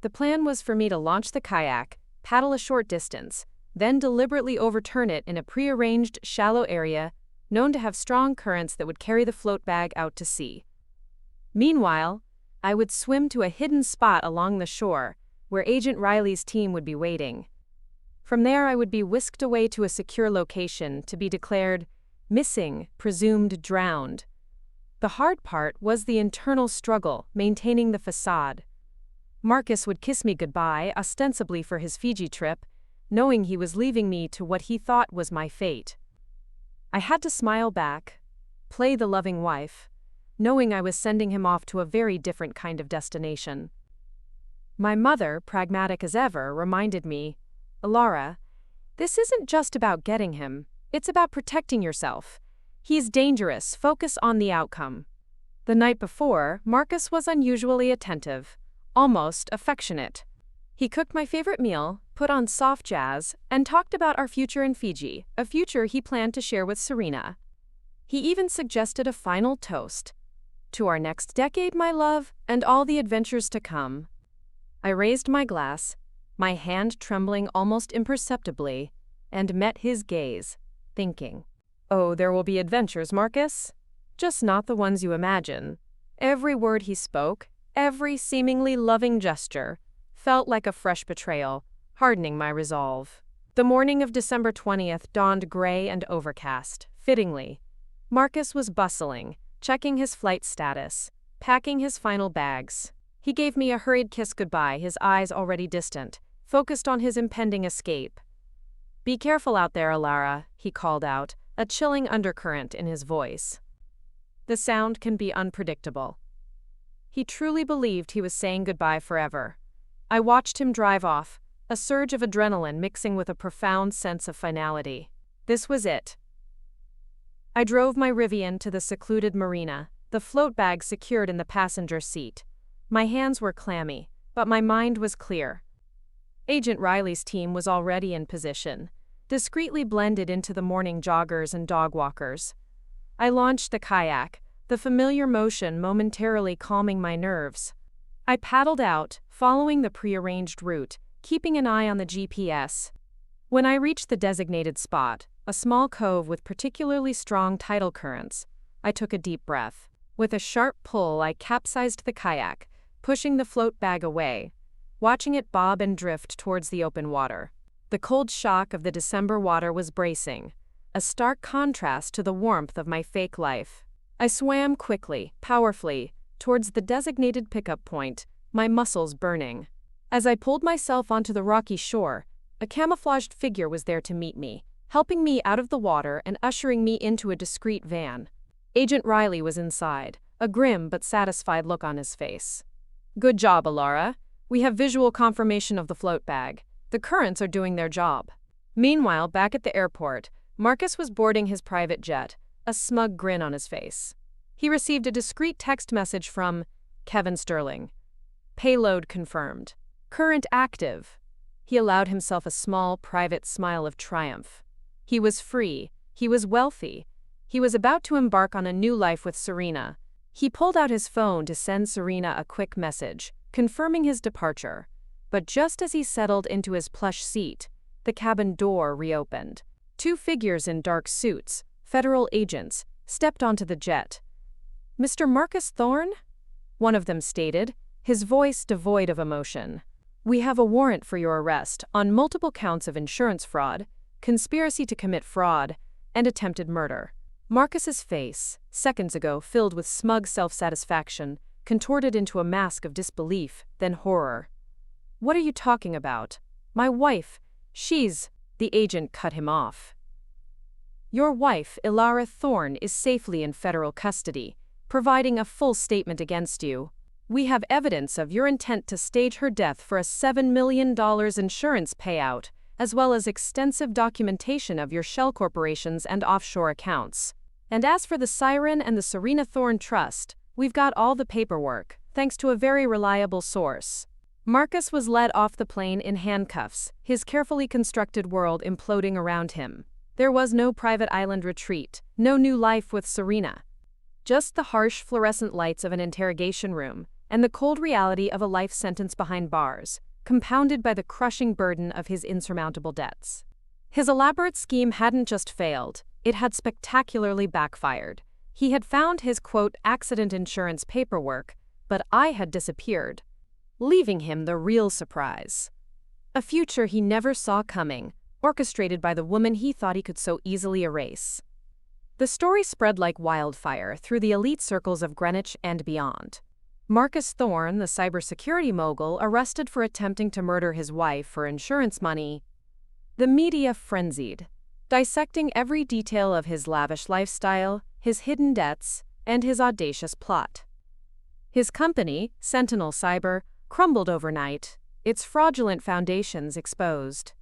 The plan was for me to launch the kayak, paddle a short distance, then deliberately overturn it in a prearranged, shallow area known to have strong currents that would carry the float bag out to sea. Meanwhile, I would swim to a hidden spot along the shore, where Agent Riley's team would be waiting. From there I would be whisked away to a secure location to be declared missing, presumed drowned. The hard part was the internal struggle, maintaining the facade. Marcus would kiss me goodbye, ostensibly for his Fiji trip, knowing he was leaving me to what he thought was my fate. I had to smile back, play the loving wife, knowing I was sending him off to a very different kind of destination. My mother, pragmatic as ever, reminded me, "Laura, this isn't just about getting him, it's about protecting yourself. He's dangerous, focus on the outcome." The night before, Marcus was unusually attentive, almost affectionate. He cooked my favorite meal, put on soft jazz, and talked about our future in Fiji, a future he planned to share with Serena. He even suggested a final toast. "To our next decade, my love, and all the adventures to come." I raised my glass, my hand trembling almost imperceptibly, and met his gaze, thinking, "Oh, there will be adventures, Marcus. Just not the ones you imagine." Every word he spoke, every seemingly loving gesture, felt like a fresh betrayal, hardening my resolve. The morning of December 20th dawned gray and overcast, fittingly. Marcus was bustling, checking his flight status, packing his final bags. He gave me a hurried kiss goodbye, his eyes already distant, focused on his impending escape. "Be careful out there, Alara," he called out, a chilling undercurrent in his voice. The Sound can be unpredictable. He truly believed he was saying goodbye forever. I watched him drive off, a surge of adrenaline mixing with a profound sense of finality. This was it. I drove my Rivian to the secluded marina, the float bag secured in the passenger seat. My hands were clammy, but my mind was clear. Agent Riley's team was already in position. discreetly blended into the morning joggers and dog walkers. I launched the kayak, the familiar motion momentarily calming my nerves. I paddled out, following the prearranged route, keeping an eye on the GPS. When I reached the designated spot, a small cove with particularly strong tidal currents, I took a deep breath. With a sharp pull, I capsized the kayak, pushing the float bag away, watching it bob and drift towards the open water. The cold shock of the December water was bracing, a stark contrast to the warmth of my fake life. I swam quickly, powerfully, towards the designated pickup point, my muscles burning. As I pulled myself onto the rocky shore, a camouflaged figure was there to meet me, helping me out of the water and ushering me into a discreet van. Agent Riley was inside, a grim but satisfied look on his face. "Good job, Alara. We have visual confirmation of the float bag. The currents are doing their job." Meanwhile, back at the airport, Marcus was boarding his private jet, a smug grin on his face. He received a discreet text message from Kevin Sterling. Payload confirmed. Current active. He allowed himself a small, private smile of triumph. He was free. He was wealthy. He was about to embark on a new life with Serena. He pulled out his phone to send Serena a quick message, confirming his departure. But just as he settled into his plush seat, the cabin door reopened. Two figures in dark suits, federal agents, stepped onto the jet. "Mr. Marcus Thorne?" one of them stated, his voice devoid of emotion. "We have a warrant for your arrest on multiple counts of insurance fraud, conspiracy to commit fraud, and attempted murder." Marcus's face, seconds ago filled with smug self-satisfaction, contorted into a mask of disbelief, then horror. "What are you talking about? My wife, she's—" The agent cut him off. "Your wife, Ilara Thorne, is safely in federal custody, providing a full statement against you. We have evidence of your intent to stage her death for a $7 million insurance payout, as well as extensive documentation of your shell corporations and offshore accounts. And as for the Siren and the Serena Thorne Trust, we've got all the paperwork, thanks to a very reliable source." Marcus was led off the plane in handcuffs, his carefully constructed world imploding around him. There was no private island retreat, no new life with Serena. Just the harsh fluorescent lights of an interrogation room, and the cold reality of a life sentence behind bars, compounded by the crushing burden of his insurmountable debts. His elaborate scheme hadn't just failed, it had spectacularly backfired. He had found his, quote, accident insurance paperwork, but I had disappeared, leaving him the real surprise. A future he never saw coming, orchestrated by the woman he thought he could so easily erase. The story spread like wildfire through the elite circles of Greenwich and beyond. Marcus Thorne, the cybersecurity mogul, arrested for attempting to murder his wife for insurance money. The media frenzied, dissecting every detail of his lavish lifestyle, his hidden debts, and his audacious plot. His company, Sentinel Cyber, crumbled overnight, its fraudulent foundations exposed.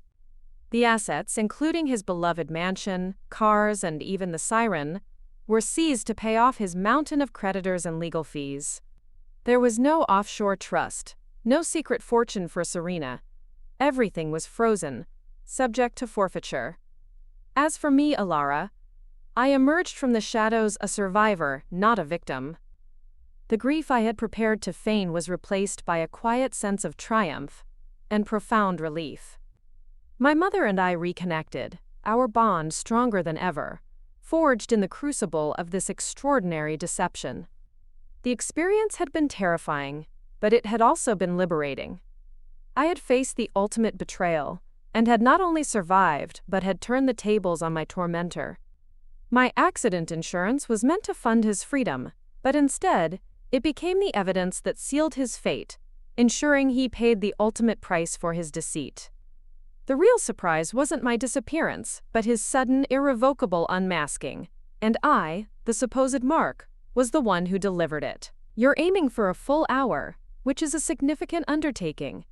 The assets, including his beloved mansion, cars, and even the Siren, were seized to pay off his mountain of creditors and legal fees. There was no offshore trust, no secret fortune for Serena. Everything was frozen, subject to forfeiture. As for me, Alara, I emerged from the shadows a survivor, not a victim. The grief I had prepared to feign was replaced by a quiet sense of triumph and profound relief. My mother and I reconnected, our bond stronger than ever, forged in the crucible of this extraordinary deception. The experience had been terrifying, but it had also been liberating. I had faced the ultimate betrayal, and had not only survived but had turned the tables on my tormentor. My accident insurance was meant to fund his freedom, but instead, it became the evidence that sealed his fate, ensuring he paid the ultimate price for his deceit. The real surprise wasn't my disappearance, but his sudden, irrevocable unmasking. And I, the supposed Mark, was the one who delivered it. You're aiming for a full hour, which is a significant undertaking.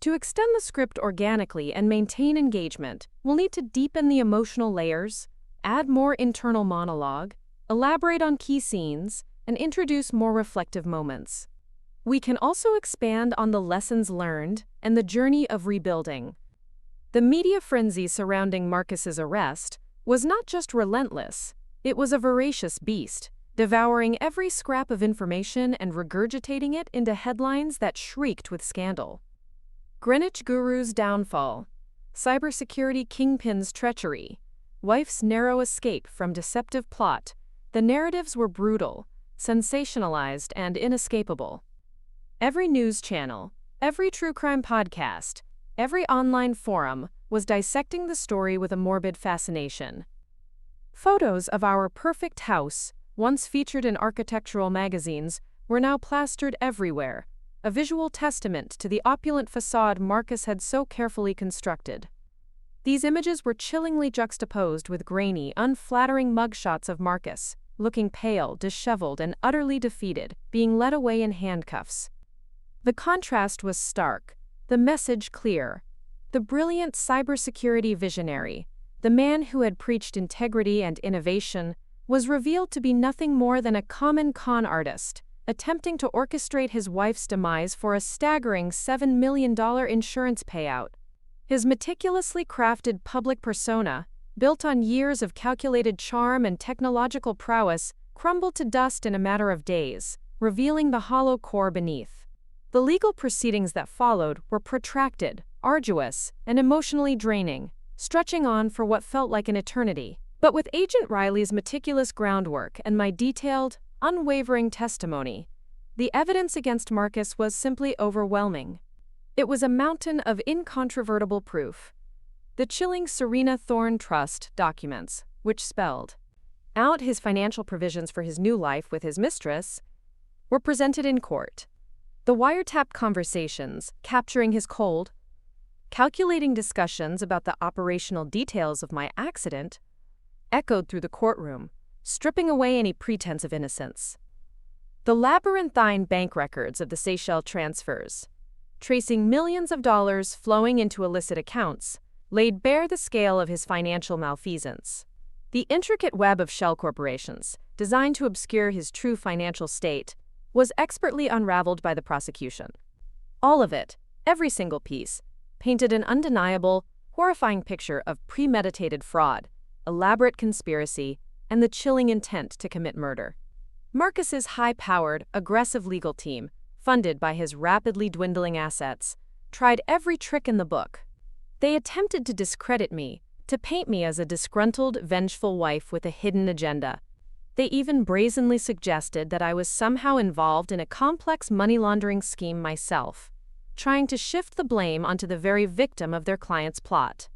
To extend the script organically and maintain engagement, we'll need to deepen the emotional layers, add more internal monologue, elaborate on key scenes, and introduce more reflective moments. We can also expand on the lessons learned and the journey of rebuilding. The The media frenzy surrounding Marcus's arrest was not just relentless, it was a voracious beast, devouring every scrap of information and regurgitating it into headlines that shrieked with scandal. Greenwich Guru's downfall, cybersecurity kingpin's treachery, wife's narrow escape from deceptive plot. The narratives were brutal, sensationalized, and inescapable. Every news channel, every true crime podcast, every online forum was dissecting the story with a morbid fascination. Photos of our perfect house, once featured in architectural magazines, were now plastered everywhere, a visual testament to the opulent facade Marcus had so carefully constructed. These images were chillingly juxtaposed with grainy, unflattering mugshots of Marcus, looking pale, disheveled, and utterly defeated, being led away in handcuffs. The contrast was stark, the message clear. The brilliant cybersecurity visionary, the man who had preached integrity and innovation, was revealed to be nothing more than a common con artist, attempting to orchestrate his wife's demise for a staggering $7 million insurance payout. His meticulously crafted public persona, built on years of calculated charm and technological prowess, crumbled to dust in a matter of days, revealing the hollow core beneath. The legal proceedings that followed were protracted, arduous, and emotionally draining, stretching on for what felt like an eternity. But with Agent Riley's meticulous groundwork and my detailed, unwavering testimony, the evidence against Marcus was simply overwhelming. It was a mountain of incontrovertible proof. The chilling Serena Thorne Trust documents, which spelled out his financial provisions for his new life with his mistress, were presented in court. The wiretapped conversations, capturing his cold, calculating discussions about the operational details of my accident, echoed through the courtroom, stripping away any pretense of innocence. The labyrinthine bank records of the Seychelles transfers, tracing millions of dollars flowing into illicit accounts, laid bare the scale of his financial malfeasance. The intricate web of shell corporations, designed to obscure his true financial state, was expertly unraveled by the prosecution. All of it, every single piece, painted an undeniable, horrifying picture of premeditated fraud, elaborate conspiracy, and the chilling intent to commit murder. Marcus's high-powered, aggressive legal team, funded by his rapidly dwindling assets, tried every trick in the book. They attempted to discredit me, to paint me as a disgruntled, vengeful wife with a hidden agenda. They even brazenly suggested that I was somehow involved in a complex money laundering scheme myself, trying to shift the blame onto the very victim of their client's plot.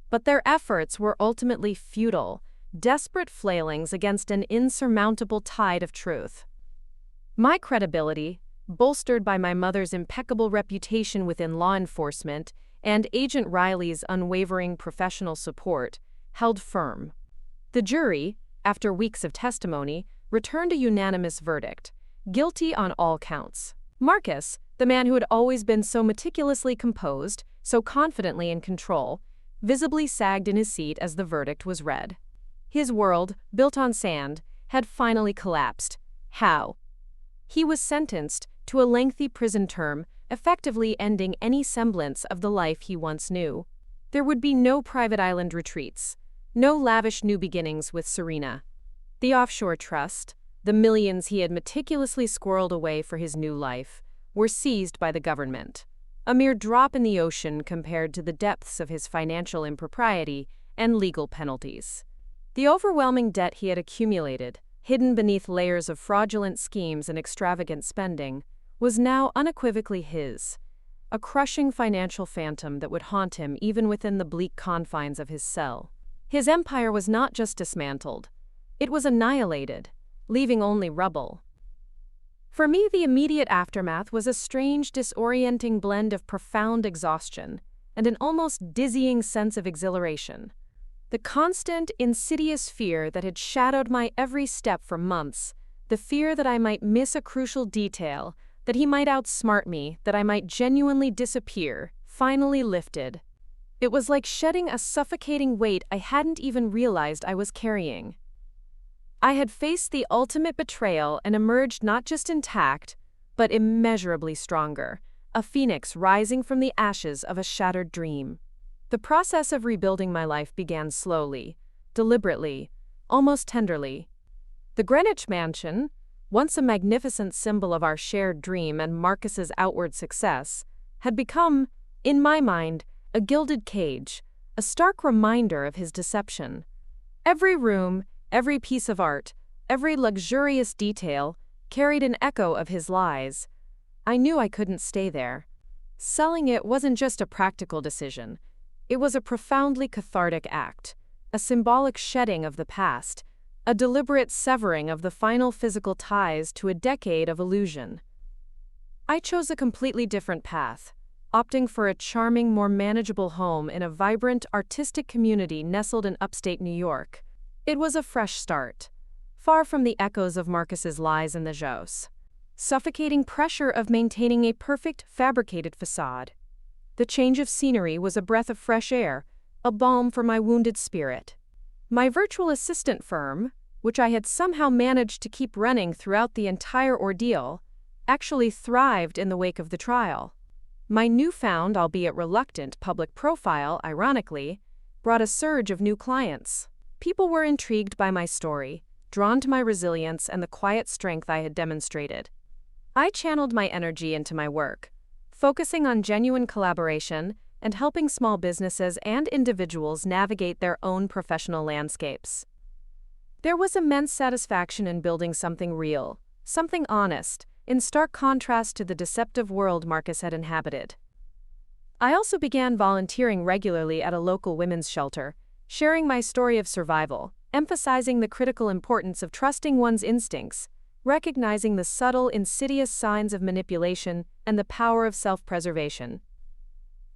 But their efforts were ultimately futile, desperate flailings against an insurmountable tide of truth. My credibility, bolstered by my mother's impeccable reputation within law enforcement and Agent Riley's unwavering professional support, held firm. The jury, after weeks of testimony, returned a unanimous verdict, guilty on all counts. Marcus, the man who had always been so meticulously composed, so confidently in control, visibly sagged in his seat as the verdict was read. His world, built on sand, had finally collapsed. How? He was sentenced to a lengthy prison term, effectively ending any semblance of the life he once knew. There would be no private island retreats, no lavish new beginnings with Serena. The offshore trust, the millions he had meticulously squirreled away for his new life, were seized by the government, a mere drop in the ocean compared to the depths of his financial impropriety and legal penalties. The overwhelming debt he had accumulated, hidden beneath layers of fraudulent schemes and extravagant spending, was now unequivocally his, a crushing financial phantom that would haunt him even within the bleak confines of his cell. His empire was not just dismantled, it was annihilated, leaving only rubble. For me, the immediate aftermath was a strange, disorienting blend of profound exhaustion and an almost dizzying sense of exhilaration. The constant, insidious fear that had shadowed my every step for months, the fear that I might miss a crucial detail, that he might outsmart me, that I might genuinely disappear, finally lifted. It was like shedding a suffocating weight I hadn't even realized I was carrying. I had faced the ultimate betrayal and emerged not just intact, but immeasurably stronger, a phoenix rising from the ashes of a shattered dream. The process of rebuilding my life began slowly, deliberately, almost tenderly. The Greenwich Mansion, once a magnificent symbol of our shared dream and Marcus's outward success, had become, in my mind, a gilded cage, a stark reminder of his deception. Every room, every piece of art, every luxurious detail carried an echo of his lies. I knew I couldn't stay there. Selling it wasn't just a practical decision. It was a profoundly cathartic act, a symbolic shedding of the past, a deliberate severing of the final physical ties to a decade of illusion. I chose a completely different path, opting for a charming, more manageable home in a vibrant, artistic community nestled in upstate New York. It was a fresh start, far from the echoes of Marcus's lies and the Jose. Suffocating pressure of maintaining a perfect, fabricated facade. The change of scenery was a breath of fresh air, a balm for my wounded spirit. My virtual assistant firm, which I had somehow managed to keep running throughout the entire ordeal, actually thrived in the wake of the trial. My newfound, albeit reluctant, public profile, ironically, brought a surge of new clients. People were intrigued by my story, drawn to my resilience and the quiet strength I had demonstrated. I channeled my energy into my work, focusing on genuine collaboration and helping small businesses and individuals navigate their own professional landscapes. There was immense satisfaction in building something real, something honest, in stark contrast to the deceptive world Marcus had inhabited. I also began volunteering regularly at a local women's shelter, sharing my story of survival, emphasizing the critical importance of trusting one's instincts, recognizing the subtle, insidious signs of manipulation and the power of self-preservation.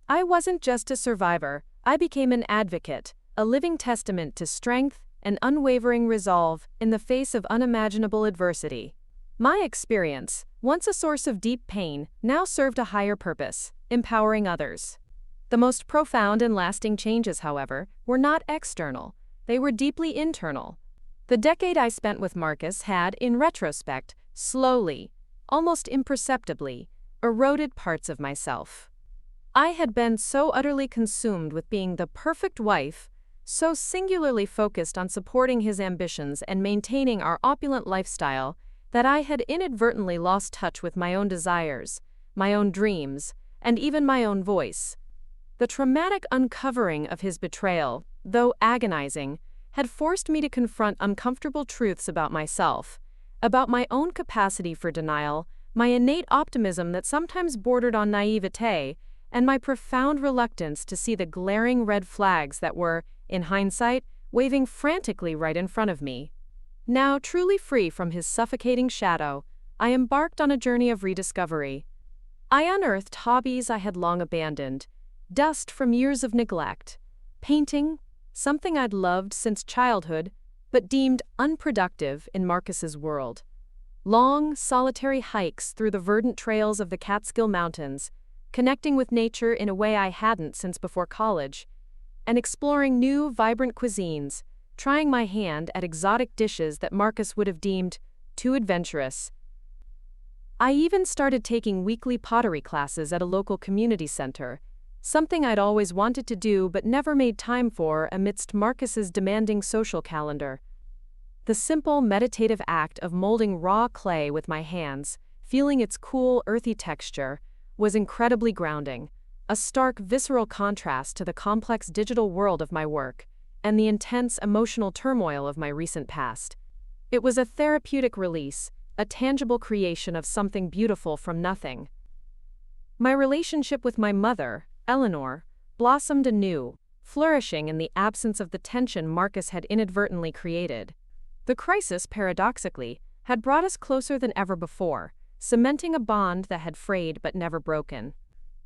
I wasn't just a survivor, I became an advocate, a living testament to strength and unwavering resolve in the face of unimaginable adversity. My experience, once a source of deep pain, now served a higher purpose, empowering others. The most profound and lasting changes, however, were not external, they were deeply internal. The decade I spent with Marcus had, in retrospect, slowly, almost imperceptibly, eroded parts of myself. I had been so utterly consumed with being the perfect wife, so singularly focused on supporting his ambitions and maintaining our opulent lifestyle, that I had inadvertently lost touch with my own desires, my own dreams, and even my own voice. The traumatic uncovering of his betrayal, though agonizing, had forced me to confront uncomfortable truths about myself, about my own capacity for denial, my innate optimism that sometimes bordered on naivete, and my profound reluctance to see the glaring red flags that were, in hindsight, waving frantically right in front of me. Now truly free from his suffocating shadow, I embarked on a journey of rediscovery. I unearthed hobbies I had long abandoned, dust from years of neglect, painting, something I'd loved since childhood, but deemed unproductive in Marcus's world. Long, solitary hikes through the verdant trails of the Catskill Mountains, connecting with nature in a way I hadn't since before college, and exploring new, vibrant cuisines, trying my hand at exotic dishes that Marcus would have deemed too adventurous. I even started taking weekly pottery classes at a local community center, something I'd always wanted to do but never made time for amidst Marcus's demanding social calendar. The simple, meditative act of molding raw clay with my hands, feeling its cool, earthy texture, was incredibly grounding, a stark, visceral contrast to the complex digital world of my work and the intense emotional turmoil of my recent past. It was a therapeutic release, a tangible creation of something beautiful from nothing. My relationship with my mother, Eleanor, blossomed anew, flourishing in the absence of the tension Marcus had inadvertently created. The crisis, paradoxically, had brought us closer than ever before, cementing a bond that had frayed but never broken.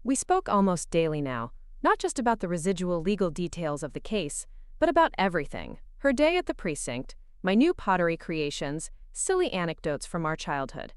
We spoke almost daily now, not just about the residual legal details of the case, but about everything: her day at the precinct, my new pottery creations, silly anecdotes from our childhood.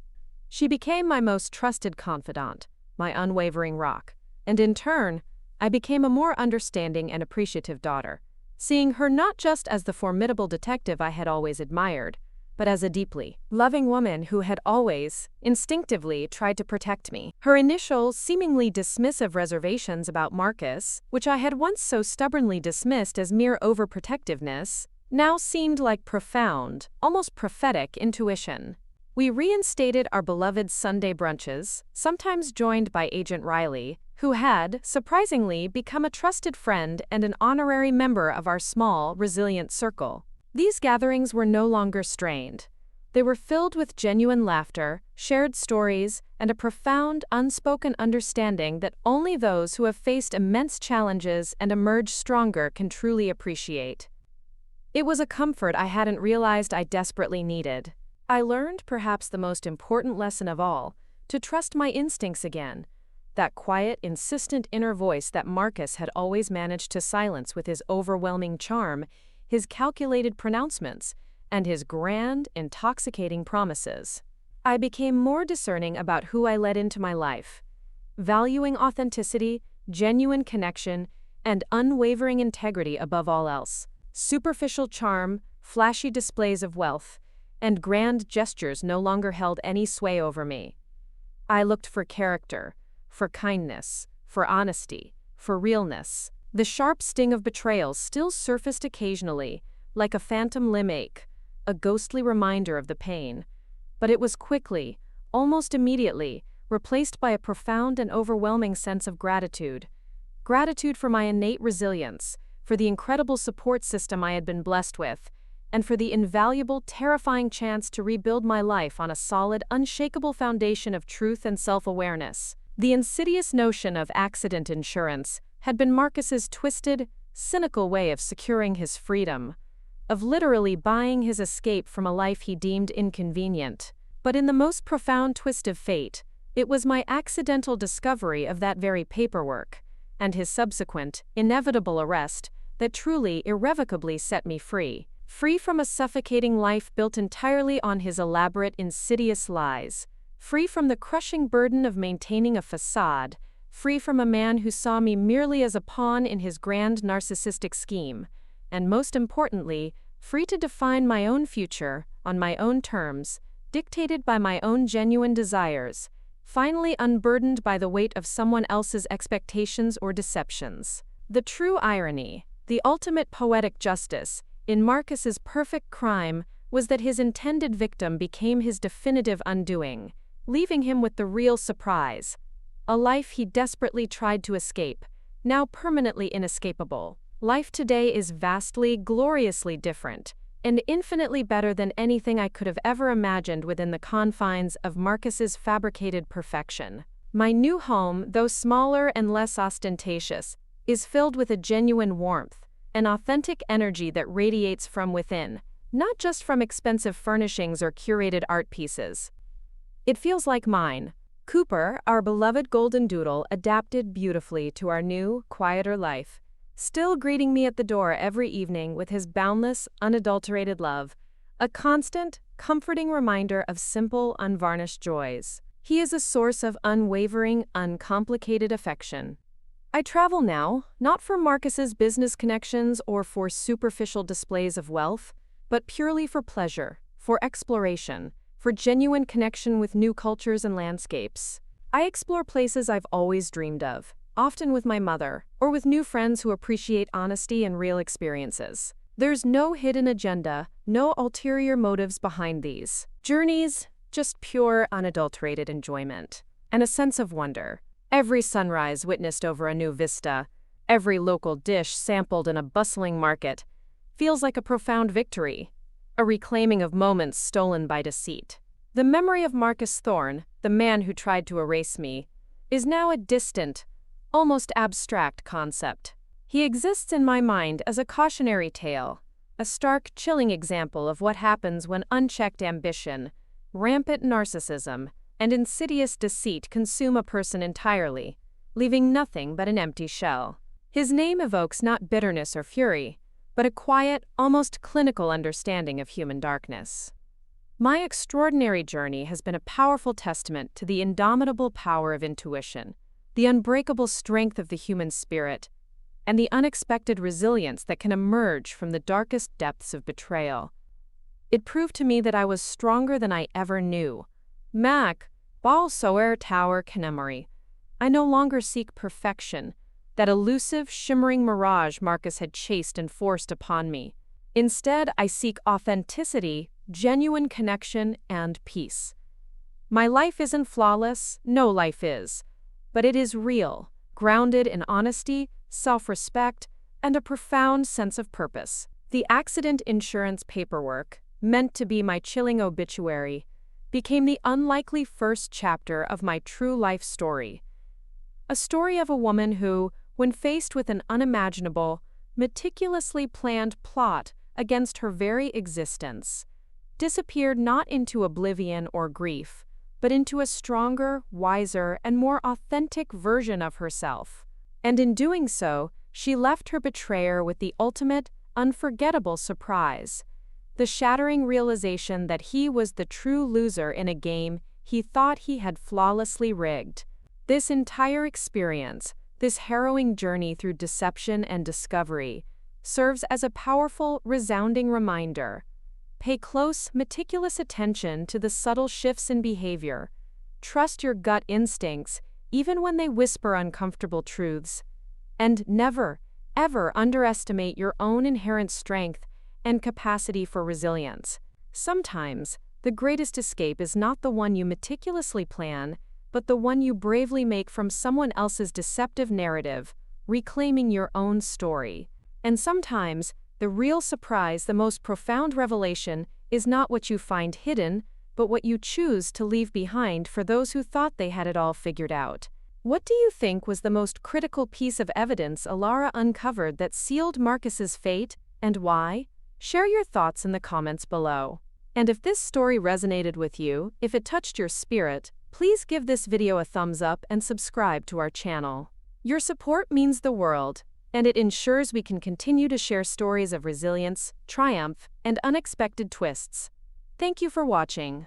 She became my most trusted confidant, my unwavering rock, and in turn, I became a more understanding and appreciative daughter, seeing her not just as the formidable detective I had always admired, but as a deeply loving woman who had always, instinctively, tried to protect me. Her initial, seemingly dismissive reservations about Marcus, which I had once so stubbornly dismissed as mere overprotectiveness, now seemed like profound, almost prophetic intuition. We reinstated our beloved Sunday brunches, sometimes joined by Agent Riley, who had, surprisingly, become a trusted friend and an honorary member of our small, resilient circle. These gatherings were no longer strained. They were filled with genuine laughter, shared stories, and a profound, unspoken understanding that only those who have faced immense challenges and emerged stronger can truly appreciate. It was a comfort I hadn't realized I desperately needed. I learned perhaps the most important lesson of all, to trust my instincts again. That quiet, insistent inner voice that Marcus had always managed to silence with his overwhelming charm, his calculated pronouncements, and his grand, intoxicating promises. I became more discerning about who I let into my life, valuing authenticity, genuine connection, and unwavering integrity above all else. Superficial charm, flashy displays of wealth, and grand gestures no longer held any sway over me. I looked for character, for kindness, for honesty, for realness. The sharp sting of betrayal still surfaced occasionally, like a phantom limb ache, a ghostly reminder of the pain. But it was quickly, almost immediately, replaced by a profound and overwhelming sense of gratitude. Gratitude for my innate resilience, for the incredible support system I had been blessed with, and for the invaluable, terrifying chance to rebuild my life on a solid, unshakable foundation of truth and self-awareness. The insidious notion of accident insurance had been Marcus's twisted, cynical way of securing his freedom, of literally buying his escape from a life he deemed inconvenient. But in the most profound twist of fate, it was my accidental discovery of that very paperwork, and his subsequent, inevitable arrest, that truly, irrevocably set me free. Free from a suffocating life built entirely on his elaborate, insidious lies. Free from the crushing burden of maintaining a facade, free from a man who saw me merely as a pawn in his grand narcissistic scheme, and most importantly, free to define my own future, on my own terms, dictated by my own genuine desires, finally unburdened by the weight of someone else's expectations or deceptions. The true irony, the ultimate poetic justice, in Marcus's perfect crime was that his intended victim became his definitive undoing, leaving him with the real surprise. A life he desperately tried to escape, now permanently inescapable. Life today is vastly, gloriously different, and infinitely better than anything I could have ever imagined within the confines of Marcus's fabricated perfection. My new home, though smaller and less ostentatious, is filled with a genuine warmth, an authentic energy that radiates from within, not just from expensive furnishings or curated art pieces. It feels like mine. Cooper, our beloved golden doodle, adapted beautifully to our new, quieter life, still greeting me at the door every evening with his boundless, unadulterated love, a constant, comforting reminder of simple, unvarnished joys. He is a source of unwavering, uncomplicated affection. I travel now, not for Marcus's business connections or for superficial displays of wealth, but purely for pleasure, for exploration, for genuine connection with new cultures and landscapes. I explore places I've always dreamed of, often with my mother, or with new friends who appreciate honesty and real experiences. There's no hidden agenda, no ulterior motives behind these journeys, just pure, unadulterated enjoyment, and a sense of wonder. Every sunrise witnessed over a new vista, every local dish sampled in a bustling market, feels like a profound victory, a reclaiming of moments stolen by deceit. The memory of Marcus Thorne, the man who tried to erase me, is now a distant, almost abstract concept. He exists in my mind as a cautionary tale, a stark, chilling example of what happens when unchecked ambition, rampant narcissism, and insidious deceit consume a person entirely, leaving nothing but an empty shell. His name evokes not bitterness or fury, but a quiet, almost clinical understanding of human darkness. My extraordinary journey has been a powerful testament to the indomitable power of intuition, the unbreakable strength of the human spirit, and the unexpected resilience that can emerge from the darkest depths of betrayal. It proved to me that I was stronger than I ever knew. Mac, Bal Soer Tower Canemari. I no longer seek perfection, that elusive, shimmering mirage Marcus had chased and forced upon me. Instead, I seek authenticity, genuine connection, and peace. My life isn't flawless, no life is, but it is real, grounded in honesty, self-respect, and a profound sense of purpose. The accident insurance paperwork, meant to be my chilling obituary, became the unlikely first chapter of my true life story. A story of a woman who, when faced with an unimaginable, meticulously planned plot against her very existence, disappeared not into oblivion or grief, but into a stronger, wiser, and more authentic version of herself. And in doing so, she left her betrayer with the ultimate, unforgettable surprise, the shattering realization that he was the true loser in a game he thought he had flawlessly rigged. This entire experience, this harrowing journey through deception and discovery, serves as a powerful, resounding reminder. Pay close, meticulous attention to the subtle shifts in behavior. Trust your gut instincts, even when they whisper uncomfortable truths. And never, ever underestimate your own inherent strength and capacity for resilience. Sometimes, the greatest escape is not the one you meticulously plan, but the one you bravely make from someone else's deceptive narrative, reclaiming your own story. And sometimes, the real surprise, the most profound revelation, is not what you find hidden, but what you choose to leave behind for those who thought they had it all figured out. What do you think was the most critical piece of evidence Alara uncovered that sealed Marcus's fate, and why? Share your thoughts in the comments below. And if this story resonated with you, if it touched your spirit, please give this video a thumbs up and subscribe to our channel. Your support means the world, and it ensures we can continue to share stories of resilience, triumph, and unexpected twists. Thank you for watching.